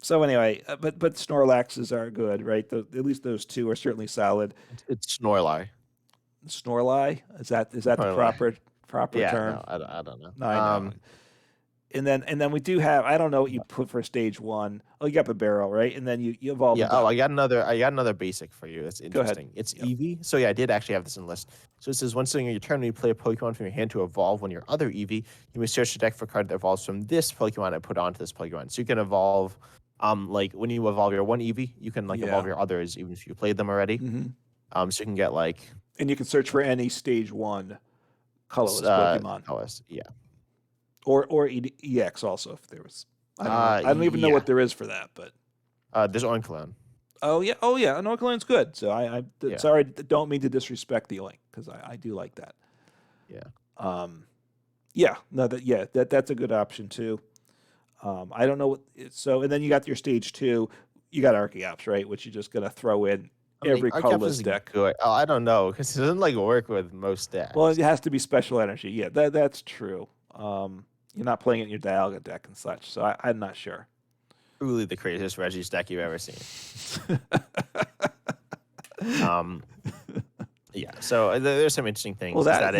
So anyway, but Snorlaxes are good, right? At least those 2 are certainly solid. It's Snorlax. Snorlax, is that the Snorlax. proper Yeah, term? no, I don't know. No, I know. And then we do have, I don't know what you put for stage 1. Oh, you got the barrel, right? And then you evolve. Yeah. Oh, I got another basic for you. That's Go ahead. interesting. It's Eevee. So yeah, I did actually have this in the list. So it says once during your turn, when you play a Pokemon from your hand to evolve one of your other Eevee, you may search the deck for a card that evolves from this Pokemon and put onto this Pokemon. So you can evolve, like when you evolve your 1 Eevee, you can evolve your others even if you played them already. Mm-hmm. So you can get and you can search for any stage 1 colorless Pokemon. Colorless, yeah. Or EX also if there was. I don't even know what there is for that, but there's Oinkologne. Oh yeah, an Orcaline's good. So sorry, don't mean to disrespect the Oink because I do like that. Yeah. That's a good option too. I don't know and then you got your stage 2, you got Archeops, right? Which you're just gonna throw in every colorless deck. Good. Oh, I don't know because it doesn't work with most decks. Well, it has to be special energy. Yeah, that's true. You're not playing it in your Dialga deck and such, so I'm not sure. Truly the craziest Reggie's deck you've ever seen. Yeah. So there's some interesting things. Well, that's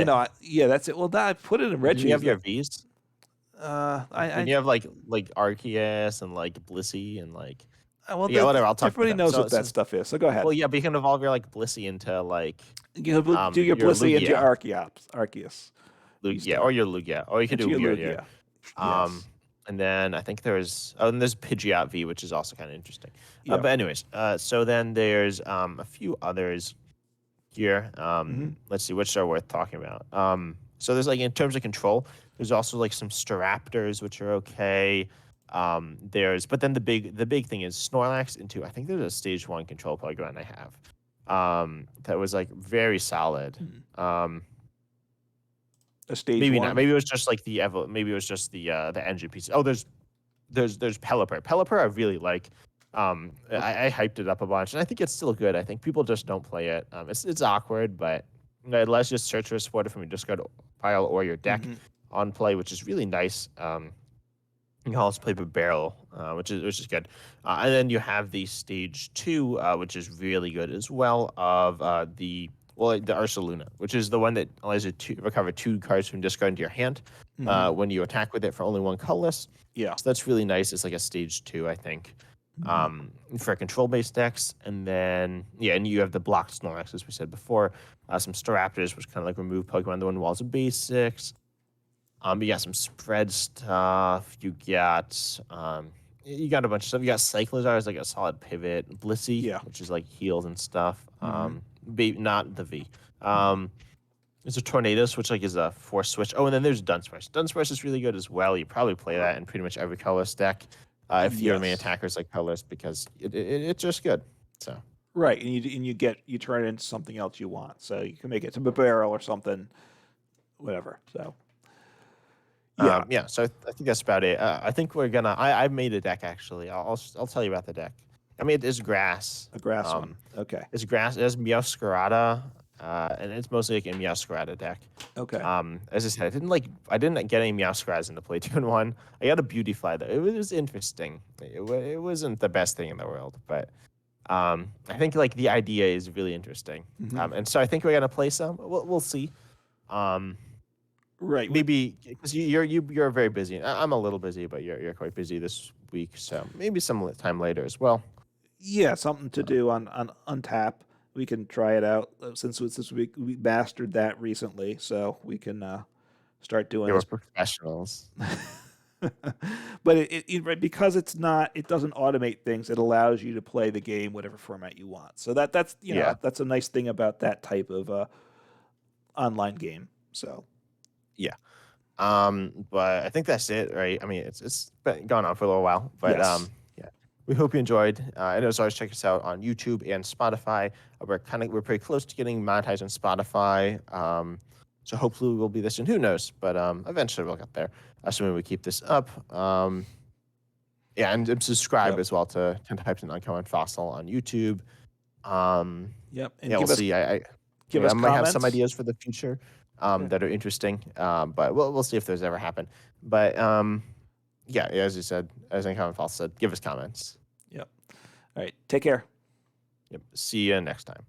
it. Well, I put it in Reggie. Do you have your Vs? You have like Arceus and Blissey and whatever. I'll talk. Everybody knows what that stuff is. So go ahead. Well, yeah, but you can evolve your Blissey into you do your Blissey into your Arceus. Lugia, or your Lugia, or you could do Lugia. Yes. And then I think there's Pidgeot V, which is also kind of interesting. Yeah. But anyways, so then there's a few others here. Let's see which are worth talking about. So there's in terms of control, there's also some Staraptors which are okay. But then the big thing is Snorlax into, I think there's a stage 1 control Pokemon I have. that was like very solid. Hmm. Um, A stage maybe not. one. Maybe it was just like maybe it was just the engine piece. Oh, there's Pelipper. Pelipper I really like. Okay. I hyped it up a bunch, and I think it's still good. I think people just don't play it. It's awkward, but it lets you search for support from your discard pile or your deck Hmm. on play, which is really nice. You can also play with barrel, which is good. And then you have the stage two, which is really good as well. Of the Ursaluna, which is the one that allows you to recover 2 cards from discard into your hand Hmm. when you attack with it for only 1 colorless. Yeah. So that's really nice. It's like a stage two, I think, Hmm. for control based decks. And then yeah, and you have the blocked Snorlax, as we said before. Some Staraptors, which kind of like remove Pokemon that one walls of basics. You got some spread stuff. You got a bunch of stuff. You got Cyclizar as like a solid pivot. Blissey, Yeah. which is like heals and stuff. Hmm. Not the V. There's a Tornadus, which like is a force switch. Oh, and then there's Dunsparce. Dunsparce is really good as well. You probably play that in pretty much every colorless deck, if your main Yes. attackers like colorless, because it's just good. So Right, and you turn it into something else you want. So you can make it to a barrel or something, whatever. So yeah, yeah. So I think that's about it. I think we're gonna. I've made a deck actually. I'll tell you about the deck. I mean, it is grass. a grass one. Okay. It's grass. It has Meowscarada, and it's mostly like a Meowscarada deck. Okay. As I said, I didn't get any Meowscras into play 2-in-1. I got a Beautifly though. It was interesting. It wasn't the best thing in the world, but I think like the idea is really interesting. Hmm. And so I think we're gonna play some. We'll see. Um, Right. maybe because you're very busy. I'm a little busy, but you're quite busy this week, so maybe some time later as well. Yeah, something to do on Untap. We can try it out since we mastered that recently, so we can start doing Yeah, we're this. professionals. But right, because it doesn't automate things. It allows you to play the game whatever format you want. So that's Yeah. that's a nice thing about that type of online game. So Yeah. But I think that's it, right? I mean, it's been going on for a little while, but yes, yeah. We hope you enjoyed. And as always, check us out on YouTube and Spotify. We're pretty close to getting monetized on Spotify. So hopefully we'll be there soon. Who knows? But eventually we'll get there. Assuming we keep this up. Yeah, and subscribe yep, as well to 10 Types and Uncommon Fossil on YouTube. Um, yep, and yeah, we'll see. give Yeah, us I might have some comments. ideas for the future Yeah, that are interesting, but we'll see if those ever happen. But yeah, as you said, as Uncommon Fossil said, give us comments. yep. All right, take care. Yep. See you next time.